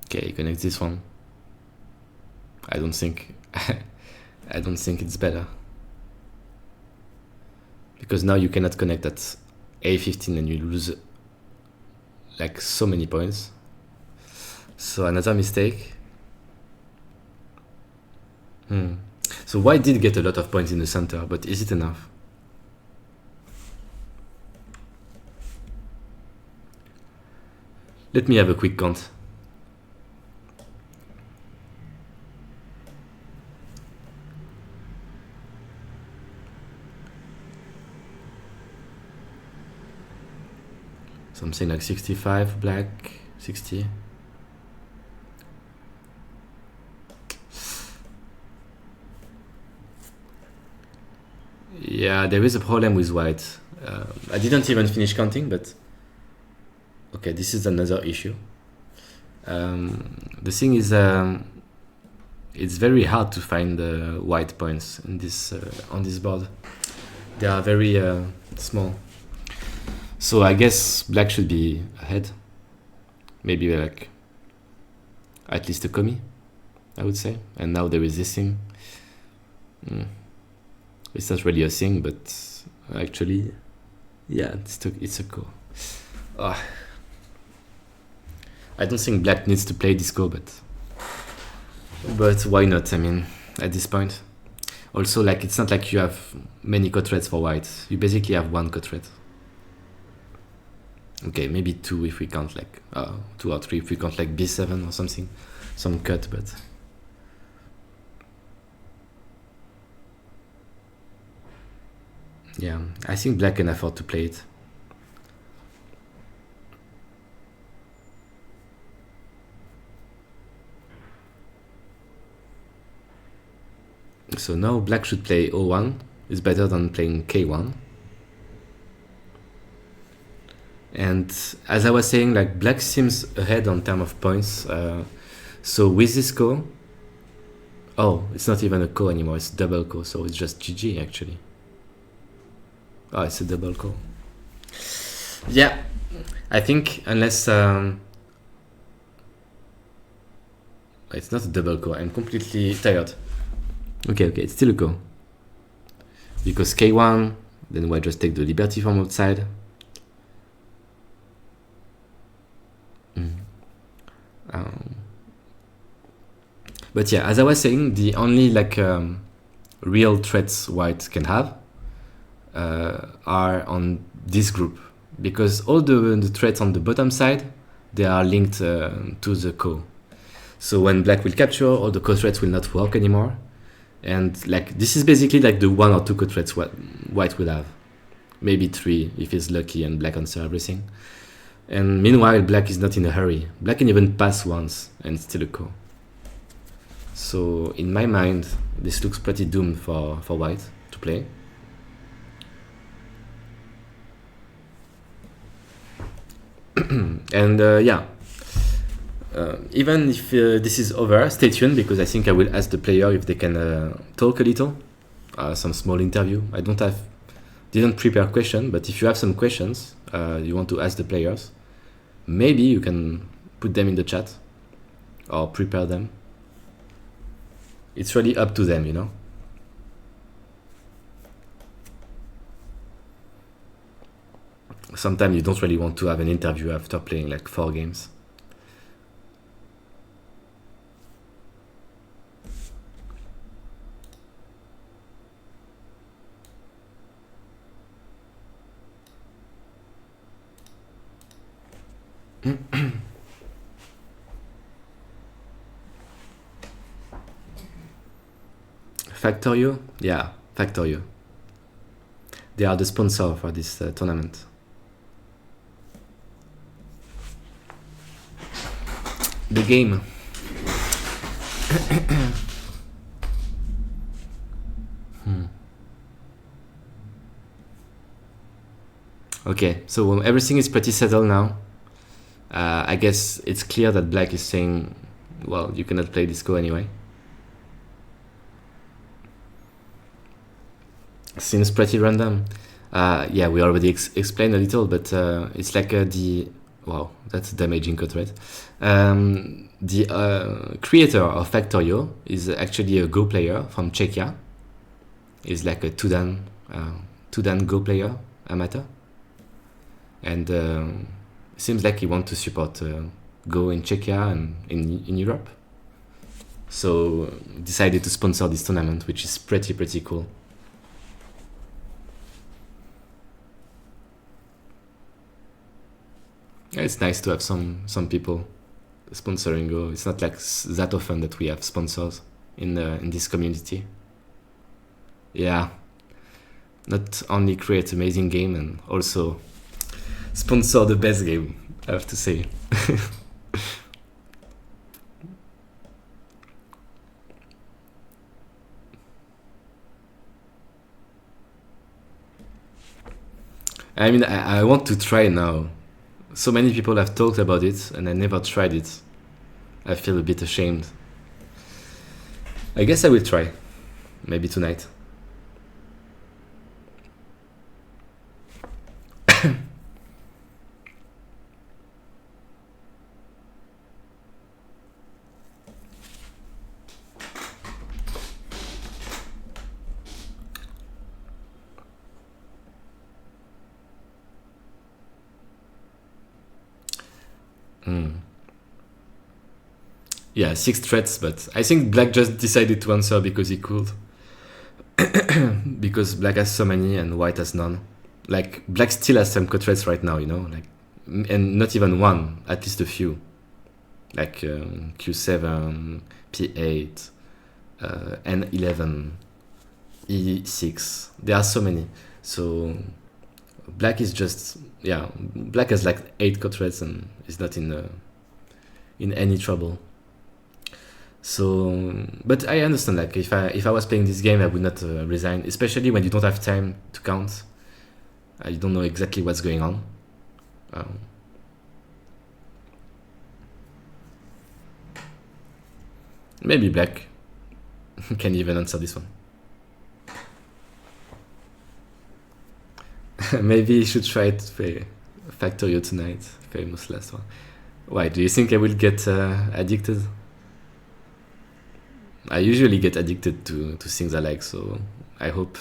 Okay, connect this one. I don't think it's better. Because now you cannot connect at A15 and you lose like so many points. So another mistake. So White did get a lot of points in the center, but is it enough? Let me have a quick count. Something like 65, Black, 60. Yeah, there is a problem with white. I didn't even finish counting, but okay, this is another issue. The thing is, it's very hard to find white points in this on this board. They are very small. So I guess black should be ahead. Maybe like at least a komi, I would say. And now there is this thing. It's not really a thing, but actually, yeah, it's a ko. I don't think black needs to play this ko, but why not? I mean, at this point. Also, like, it's not like you have many ko threads for white. You basically have one ko thread. Okay, maybe two if we count like 2 or 3 if we count like b7 or something, some cut, but yeah, I think black can afford to play it. So now black should play O1. It's better than playing K1. And as I was saying, like, black seems ahead on terms of points. So with this ko, oh, it's not even a ko anymore. It's double ko, so it's just GG actually. Oh, it's a double ko. Yeah, I think unless it's not a double ko. I'm completely tired. Okay, it's still a ko. Because K1, then we'll just take the liberty from outside. But yeah, as I was saying, the only like real threats white can have are on this group, because all the threats on the bottom side, they are linked to the ko. So when black will capture, all the ko threats will not work anymore. And like, this is basically like the 1 or 2 ko threats what white will have. Maybe 3 if he's lucky and black answer everything. And meanwhile, black is not in a hurry. Black can even pass once and still a ko. So in my mind, this looks pretty doomed for white to play. And yeah, even if this is over, stay tuned, because I think I will ask the player if they can talk a little, some small interview. I didn't prepare a question, but if you have some questions you want to ask the players, maybe you can put them in the chat or prepare them. It's really up to them, you know. Sometimes you don't really want to have an interview after playing like 4 games. Factorio? Yeah, Factorio. They are the sponsor for this tournament. The game. Okay, so everything is pretty settled now. I guess it's clear that black is saying, well, you cannot play this ko anyway. Seems pretty random. Yeah, we already explained a little, but it's like wow, that's damaging ko thread. The creator of Factorio is actually a Go player from Czechia. He's like a two-dan Go player, amateur. And seems like he wants to support Go in Czechia and in Europe. So decided to sponsor this tournament, which is pretty cool. It's nice to have some people sponsoring Go. It's not like that often that we have sponsors in this community. Yeah, not only create amazing game and also sponsor the best game, I have to say. I mean, I want to try now. So many people have talked about it, and I never tried it. I feel a bit ashamed. I guess I will try. Maybe tonight. Yeah, 6 threats, but I think black just decided to answer because he could. Because black has so many and white has none. Like, black still has some threats right now, you know? Like, and not even one, at least a few. Like Q7, P8, N11, E6. There are so many. So black is just, yeah, black has like 8 threats and is not in any trouble. So, but I understand, like, if I was playing this game, I would not resign, especially when you don't have time to count. You don't know exactly what's going on. Maybe black can even answer this one. Maybe you should try to play Factorio tonight, famous last one. Why, do you think I will get addicted? I usually get addicted to things I like, so I hope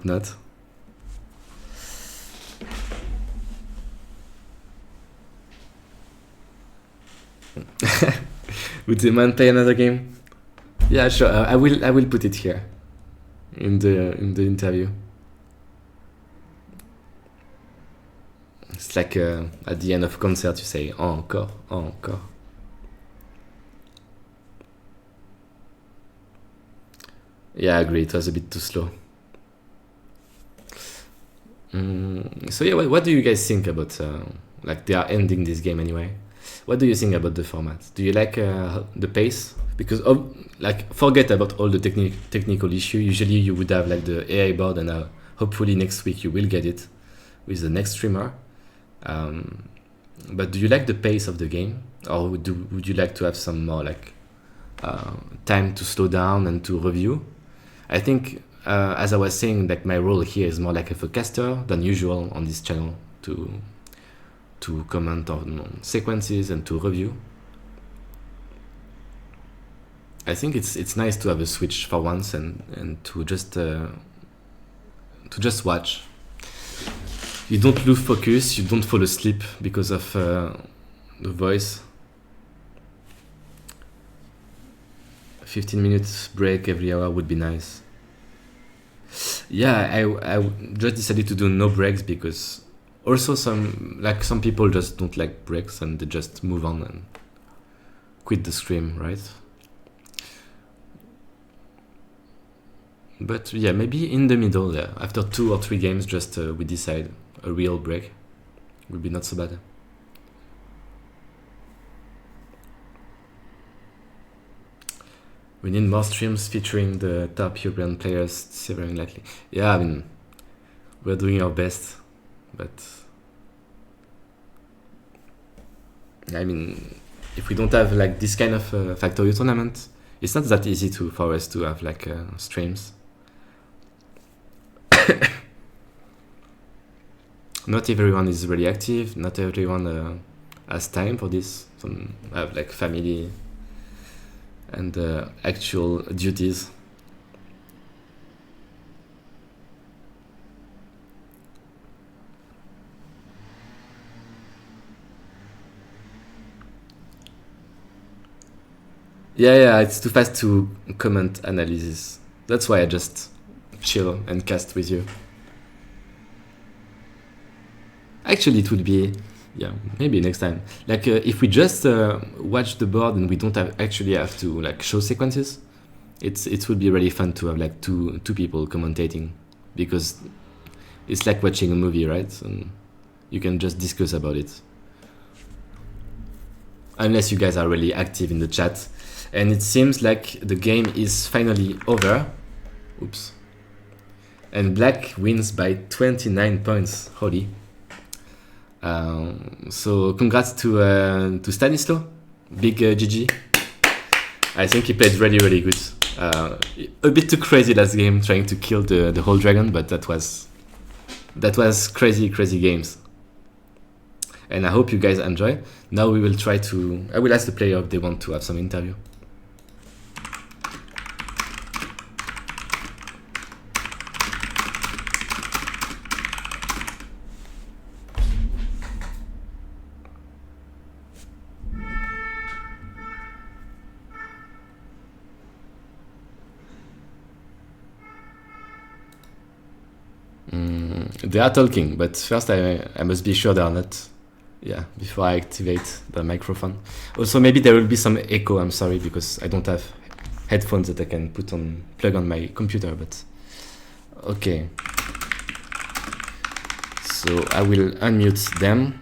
not. Would the man play another game? Yeah, sure. I will put it here in the interview. It's like at the end of concert, you say encore, encore. Yeah, I agree. It was a bit too slow. So yeah, what do you guys think about like they are ending this game anyway? What do you think about the format? Do you like the pace? Because like forget about all the technical issue. Usually you would have like the AI board, and hopefully next week you will get it with the next streamer. But do you like the pace of the game, or would you like to have some more like time to slow down and to review? I think, as I was saying, like my role here is more like of a caster than usual on this channel, to comment on sequences and to review. I think it's nice to have a switch for once and to just watch. You don't lose focus, you don't fall asleep because of the voice. 15 minutes break every hour would be nice. Yeah, I just decided to do no breaks because also some people just don't like breaks and they just move on and quit the stream, right? But yeah, maybe in the middle, yeah, after 2 or 3 games, just we decide a real break would be not so bad. We need more streams featuring the top European players severing lightly. Yeah, I mean, we're doing our best, but I mean, if we don't have like this kind of Factorio tournament, it's not that easy for us to have like streams. Not everyone is really active. Not everyone has time for this. Some have like family and actual duties. Yeah, it's too fast to comment analysis. That's why I just chill and cast with you. Actually, it would be, yeah, maybe next time. Like if we just watch the board and we don't actually have to like show sequences, it would be really fun to have like two people commentating, because it's like watching a movie, right? And you can just discuss about it. Unless you guys are really active in the chat. And it seems like the game is finally over. Oops. And black wins by 29 points. Holy. So congrats to Stanislaw. Big GG. I think he played really, really good. A bit too crazy last game, trying to kill the whole dragon, but that was crazy, crazy games. And I hope you guys enjoy. Now we will try to... I will ask the player if they want to have some interview. They are talking, but first I must be sure they are not. Yeah, before I activate the microphone. Also, maybe there will be some echo. I'm sorry because I don't have headphones that I can plug on my computer. But okay. So I will unmute them.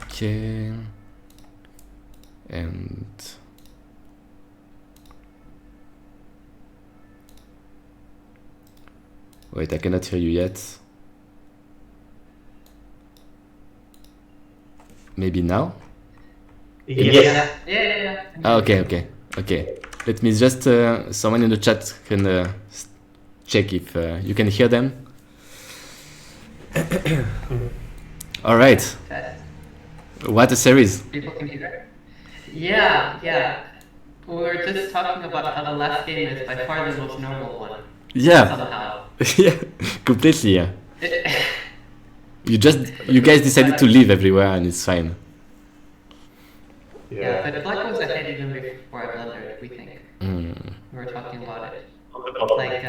Okay. And wait, I cannot hear you yet. Maybe now? Yes. Yeah. Okay. Let me just, someone in the chat can check if you can hear them. All right. What a series. People can hear? Yeah. We were just talking about how the last game is by far the most normal one. Yeah. Somehow. Yeah, completely, yeah. You guys decided to live everywhere and it's fine. Yeah, but black was ahead even before I blundered, we think. We were talking about it. Like,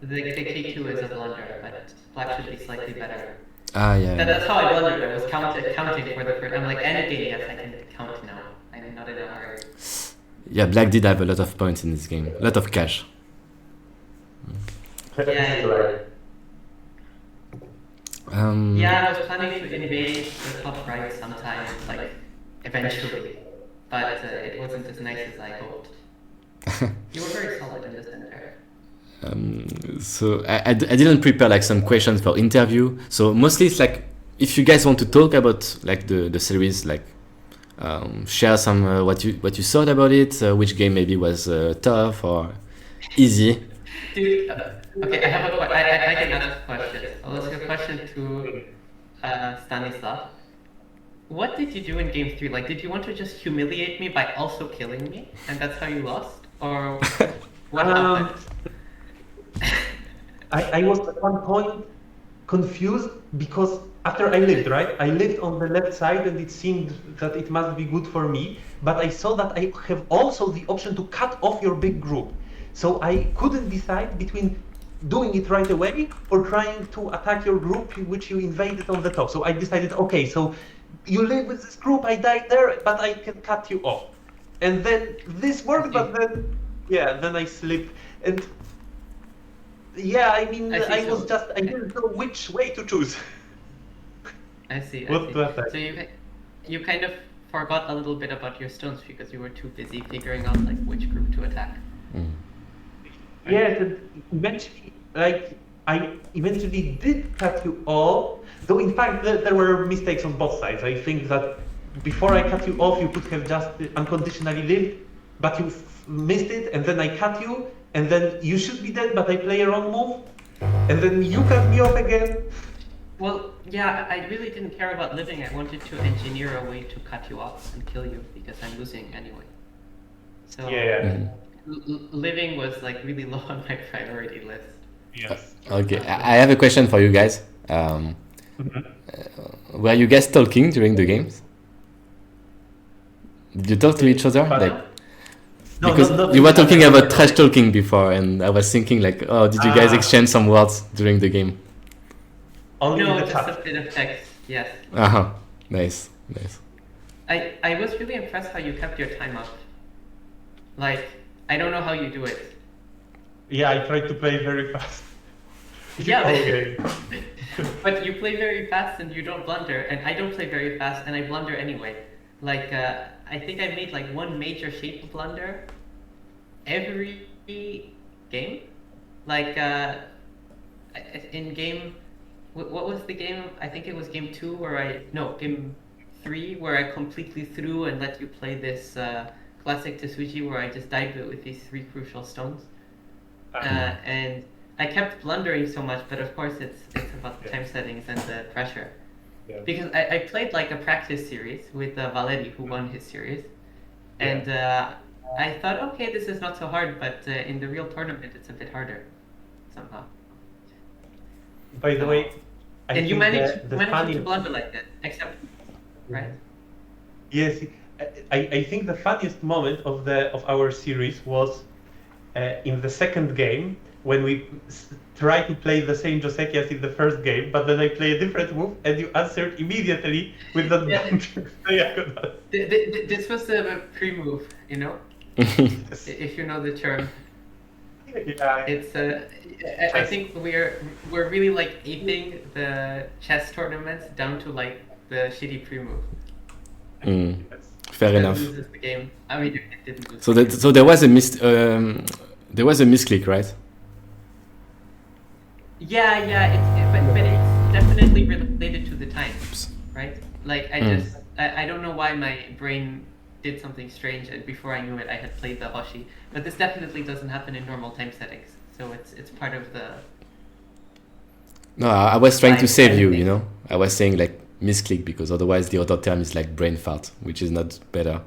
the K2 is a blunder, but black should be slightly better. Yeah. That's how I blundered. I was counting for the first. I'm like, endgame, yes, I can count now. I'm not in a hurry. Yeah, black did have a lot of points in this game. A lot of cash. Yeah, I was planning to invade the top right sometime, like, eventually. But it wasn't as nice as I hoped. You were very solid in the center. So I didn't prepare like some questions for interview. So mostly it's like, if you guys want to talk about like the series, like share some what you thought about it, which game maybe was tough or easy. Dude, okay, I can ask questions. I'll ask a question to Stanislaw. What did you do in game 3? Like, did you want to just humiliate me by also killing me? And that's how you lost? Or what happened? I was at one point confused because after I lived, right? I lived on the left side and it seemed that it must be good for me. But I saw that I have also the option to cut off your big group. So I couldn't decide between doing it right away or trying to attack your group which you invaded on the top. So I decided, okay, so you live with this group, I died there, but I can cut you off. And then this worked, but then, then I slipped. And yeah, I mean, I didn't know which way to choose. I see. What the heck? So you kind of forgot a little bit about your stones because you were too busy figuring out like which group to attack. Yes, and eventually, like, I eventually did cut you off, though in fact there were mistakes on both sides. I think that before I cut you off, you could have just unconditionally lived, but you missed it, and then I cut you, and then you should be dead, but I play a wrong move, and then you cut me off again. Well, yeah, I really didn't care about living. I wanted to engineer a way to cut you off and kill you because I'm losing anyway. So living was like really low on my priority list. Yes. Okay, I have a question for you guys. Were you guys talking during the games? Did you talk to each other? No, because you were talking about trash talking before, and I was thinking like, oh, did you guys exchange some words during the game? Only no, in the just chat. a bit of text. Yes. Nice. I was really impressed how you kept your time up. Like, I don't know how you do it. Yeah, I tried to play very fast. Yeah, Okay. but you play very fast and you don't blunder, and I don't play very fast and I blunder anyway. Like, I think I made like one major shape blunder every game. Like, in game, what was the game? I think it was game 2 where game 3 where I completely threw and let you play this classic Tsuji where I just died with these 3 crucial stones. And I kept blundering so much, but of course it's about the time settings and the pressure. Yeah. Because I played like a practice series with Valerii, who won his series, and I thought, okay, this is not so hard, but in the real tournament, it's a bit harder somehow. By the way, you managed to blunder like that, except, right? Yes, I think the funniest moment of our series was in the second game when we tried to play the same Joseki as in the first game, but then I play a different move and you answered immediately with that diagonal. This was the pre-move, you know, if you know the term. Yeah. It's I think we're really like aping the chess tournaments down to like the shitty pre-move. Fair enough. Loses the game. I mean, it didn't lose. So there was a misclick, right? Yeah, but it's definitely related to the time, right? Like I don't know why my brain did something strange, and before I knew it, I had played the Hoshi. But this definitely doesn't happen in normal time settings, so it's part of the. No, I was trying to save you. You know, I was saying like misclick because otherwise the other term is like brain fart, which is not better.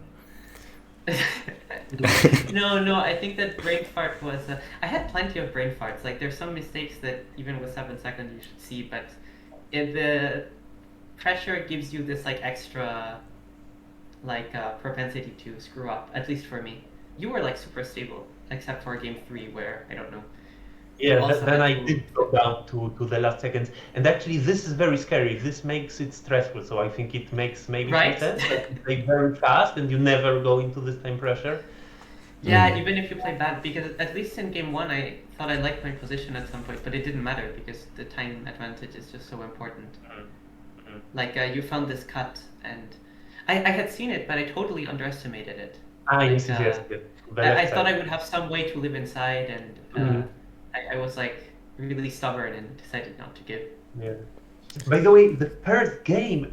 No, I think that brain fart was. I had plenty of brain farts. Like there's some mistakes that even with 7 seconds you should see, but the pressure gives you this like extra, like propensity to screw up. At least for me, you were like super stable, except for game 3 where I don't know. Yeah, then I did go down to the last seconds, and actually this is very scary. This makes it stressful, so I think it makes maybe some sense. Like you play very fast and you never go into this time pressure. Yeah, even if you play bad, because at least in game 1 I thought I liked my position at some point, but it didn't matter because the time advantage is just so important. Like you found this cut, and I had seen it, but I totally underestimated it. Yes. I thought I would have some way to live inside, and I was like really stubborn and decided not to give. Yeah. By the way, the first game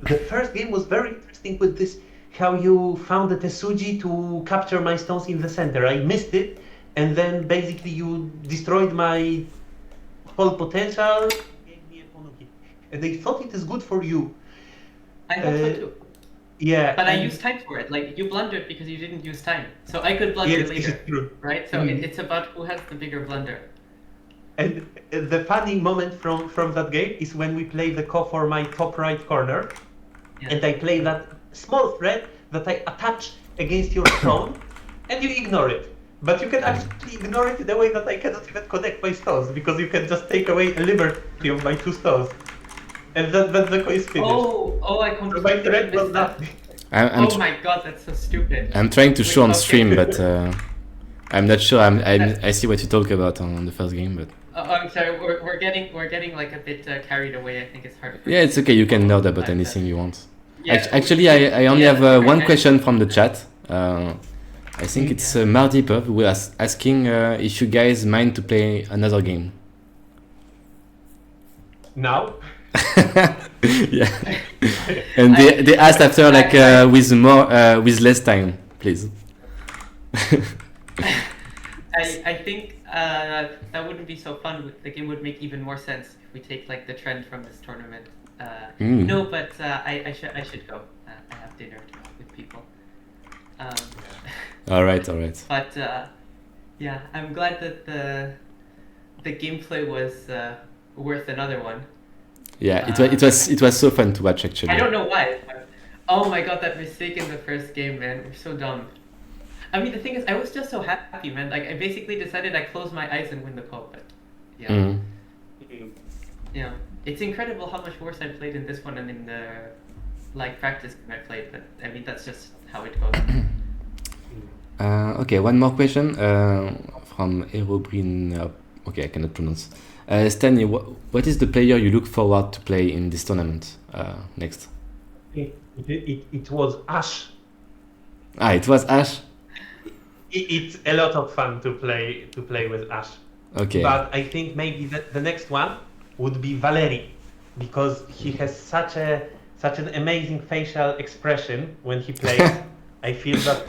was very interesting with this, how you found the Tsuji to capture my stones in the center. I missed it, and then basically you destroyed my whole potential, gave me a Ponuki. And I thought it is good for you. I thought so too. Yeah. But I used time for it. Like you blundered because you didn't use time. So I could blunder later. This is true. Right? So it's about who has the bigger blunder. And the funny moment from that game is when we play the ko for my top right corner, and I play that small thread that I attach against your stone, and you ignore it. But you can actually ignore it in a way that I cannot even connect my stones, because you can just take away a liberty of my 2 stones. And then the ko is finished. Oh, I completely my thread was missed that. nothing. My god, that's so stupid. I'm trying to show on stream, but I'm not sure. I see what you talk about on the first game, but. I'm sorry. We're getting like a bit carried away. I think it's hard. Yeah, it's okay. You can nerd about anything you want. Yeah. Actually, I only have one question from the chat. I think it's Mardipov who was asking if you guys mind to play another game. Now? Yeah. And they asked after like with less time, please. I think that wouldn't be so fun. The game would make even more sense if we take like the trend from this tournament. No, but I should go. I have dinner with people. All right. But yeah, I'm glad that the gameplay was worth another one. Yeah, it was so fun to watch actually. I don't know why. Oh my god, that mistake in the first game, man. We're so dumb. I mean, the thing is, I was just so happy, man. Like, I basically decided I'd close my eyes and win the cup. But yeah, yeah, it's incredible how much worse I played in this one and in the like practice game I played. But I mean, that's just how it goes. Okay, one more question from Aerobrin. Okay, I cannot pronounce. Stanley, what is the player you look forward to play in this tournament next? It was Ashe It was Ashe. It's a lot of fun to play with Ashe. Okay. But I think maybe the next one would be Valerii, because he has such an amazing facial expression when he plays. I feel that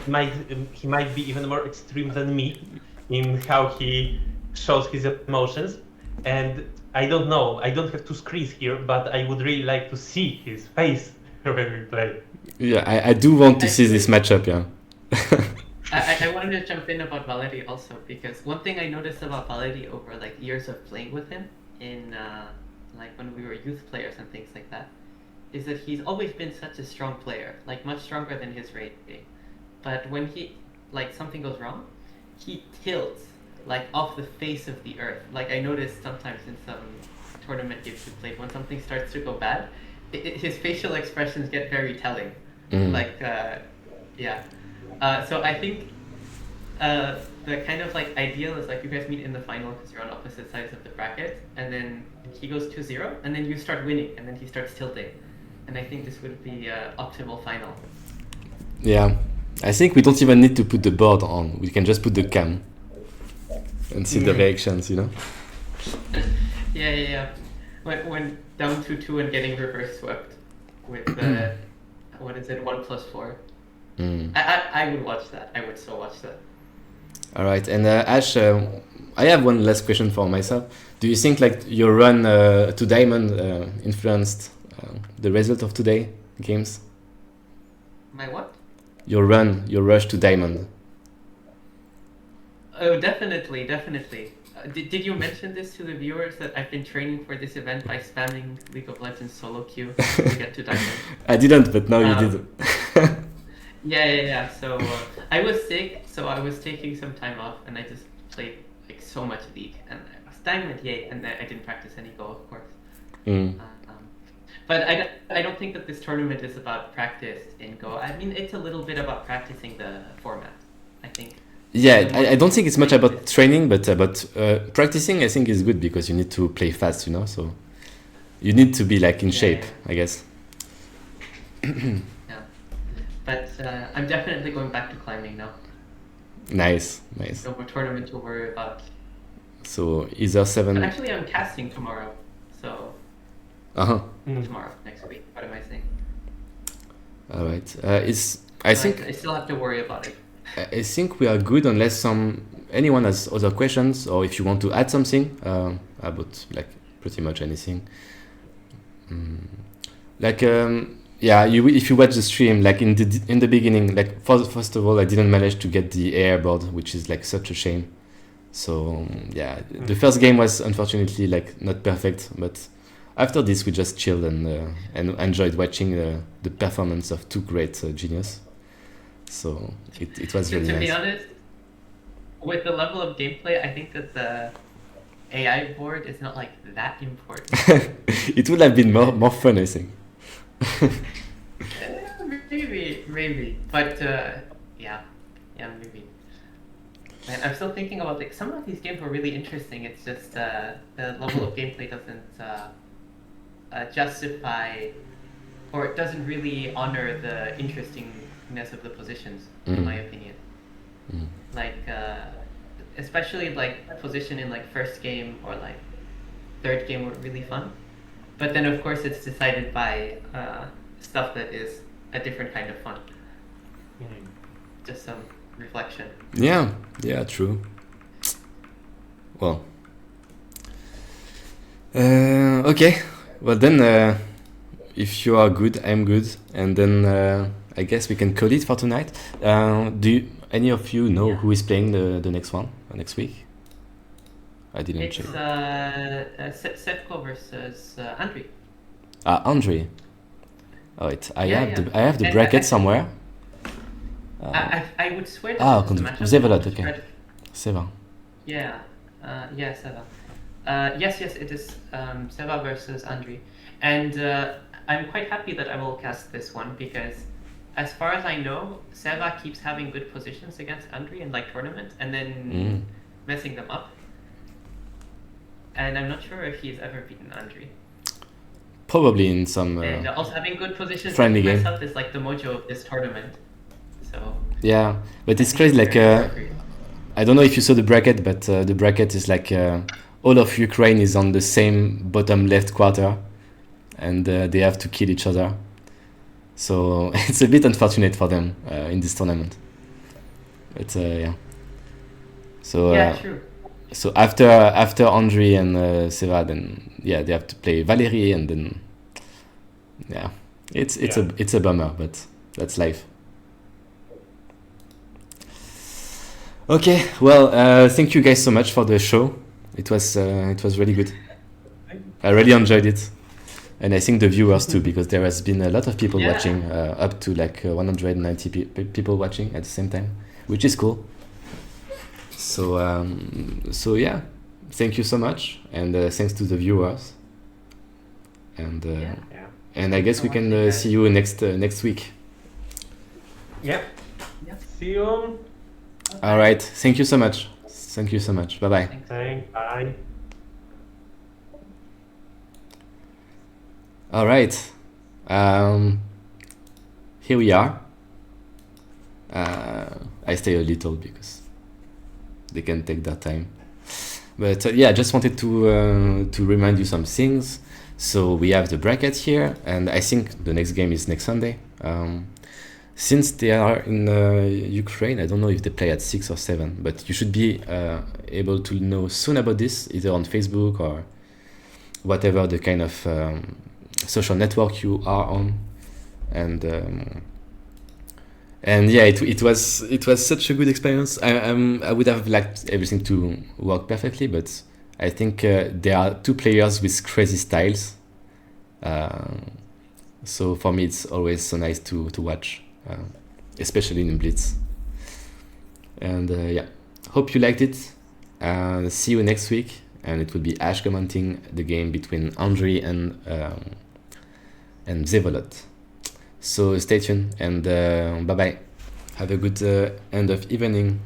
he might be even more extreme than me in how he shows his emotions. And I don't know, I don't have two screens here, but I would really like to see his face when we play. Yeah, I do want to see this matchup, yeah. I wanted to jump in about Valerii also, because one thing I noticed about Valerii over like years of playing with him in like when we were youth players and things like that, is that he's always been such a strong player, like much stronger than his rating. But when he like something goes wrong, he tilts like off the face of the earth. Like I noticed sometimes in some tournament games we played, when something starts to go bad, his facial expressions get very telling. Like yeah. So I think the kind of like ideal is like you guys meet in the final because you're on opposite sides of the bracket, and then he goes 2-0, and then you start winning, and then he starts tilting. And I think this would be optimal final. Yeah, I think we don't even need to put the board on. We can just put the cam and see the reactions, you know? Yeah. When down 2-2 and getting reverse swept with what is it, 1+4. I would watch that. I would so watch that. All right, and Ashe, I have one last question for myself. Do you think like your run to Diamond influenced the result of today games? My what? Your rush to Diamond. Oh, definitely. Did you mention this to the viewers that I've been training for this event by spamming League of Legends solo queue to get to Diamond? I didn't, but now you did. Yeah. So I was sick, so I was taking some time off, and I just played like so much League, and I was Diamond, yay! And I didn't practice any Go, of course. But I don't think that this tournament is about practice in Go. I mean, it's a little bit about practicing the format, I think. Yeah, I don't think it's much about training, but practicing I think is good because you need to play fast, you know, so you need to be like in shape, I guess. Yeah, but I'm definitely going back to climbing now. Nice. No more tournament to worry about. So either 7... But actually I'm casting tomorrow, so... Tomorrow, next week, what am I saying? Alright, I think... I still have to worry about it. I think we are good unless anyone has other questions, or if you want to add something about like pretty much anything. If you watch the stream, like in the beginning, like first of all, I didn't manage to get the air board, which is like such a shame. So the first game was unfortunately like not perfect, but after this we just chilled and enjoyed watching the performance of two great genius. So it was really nice. To be honest, with the level of gameplay, I think that the AI board is not like that important. It would have been more fun, I think. Maybe, but maybe. Man, I'm still thinking about like some of these games were really interesting. It's just the level of gameplay doesn't justify, or it doesn't really honor the interestingness of the positions, in my opinion. Like especially like position in like first game or like third game were really fun, but then of course it's decided by stuff that is a different kind of fun. Just some reflection. Yeah, true. Well, okay. Well then, if you are good, I'm good, and then I guess we can call it for tonight. Do any of you know who is playing the next one next week? I didn't check. It's Sevko versus Andrii. Andrii. I have the bracket somewhere. I would swear that this is the matchup. Vsevolod, okay. Seva. Yeah, Seva. Yes, it is Seva versus Andrii. And I'm quite happy that I will cast this one because as far as I know, Seva keeps having good positions against Andrii in like tournaments and then messing them up. And I'm not sure if he's ever beaten Andrii. Probably in some and also having good positions friendly game. Up is like the mojo of this tournament. So Yeah, but it's crazy. Like I don't know if you saw the bracket, but the bracket is like all of Ukraine is on the same bottom left quarter, and they have to kill each other. So it's a bit unfortunate for them in this tournament. But yeah. So Yeah, true. so after Andrii and Seva, then yeah, they have to play Valerii, and then yeah, it's a bummer, but that's life. Okay, well, thank you guys so much for the show. It was really good. I really enjoyed it, and I think the viewers too, because there has been a lot of people watching, up to like 190 people watching at the same time, which is cool. So yeah, thank you so much, and thanks to the viewers, and and I guess we can see you next week. Yeah. See you. All right, thank you so much. Thank you so much. Bye bye. Thanks. Bye. All right, here we are. I stay a little because they can take their time, but yeah, I just wanted to remind you some things. So we have the bracket here, and I think the next game is next Sunday. Since they are in Ukraine, I don't know if they play at 6 or 7, but you should be able to know soon about this, either on Facebook or whatever the kind of social network you are on. And yeah, it was such a good experience. I would have liked everything to work perfectly, but I think there are two players with crazy styles. So for me, it's always so nice to watch. Especially in Blitz. And yeah, hope you liked it. See you next week, and it will be Ashe commenting the game between Andrii and Vsevolod. So stay tuned, and bye bye. Have a good end of evening.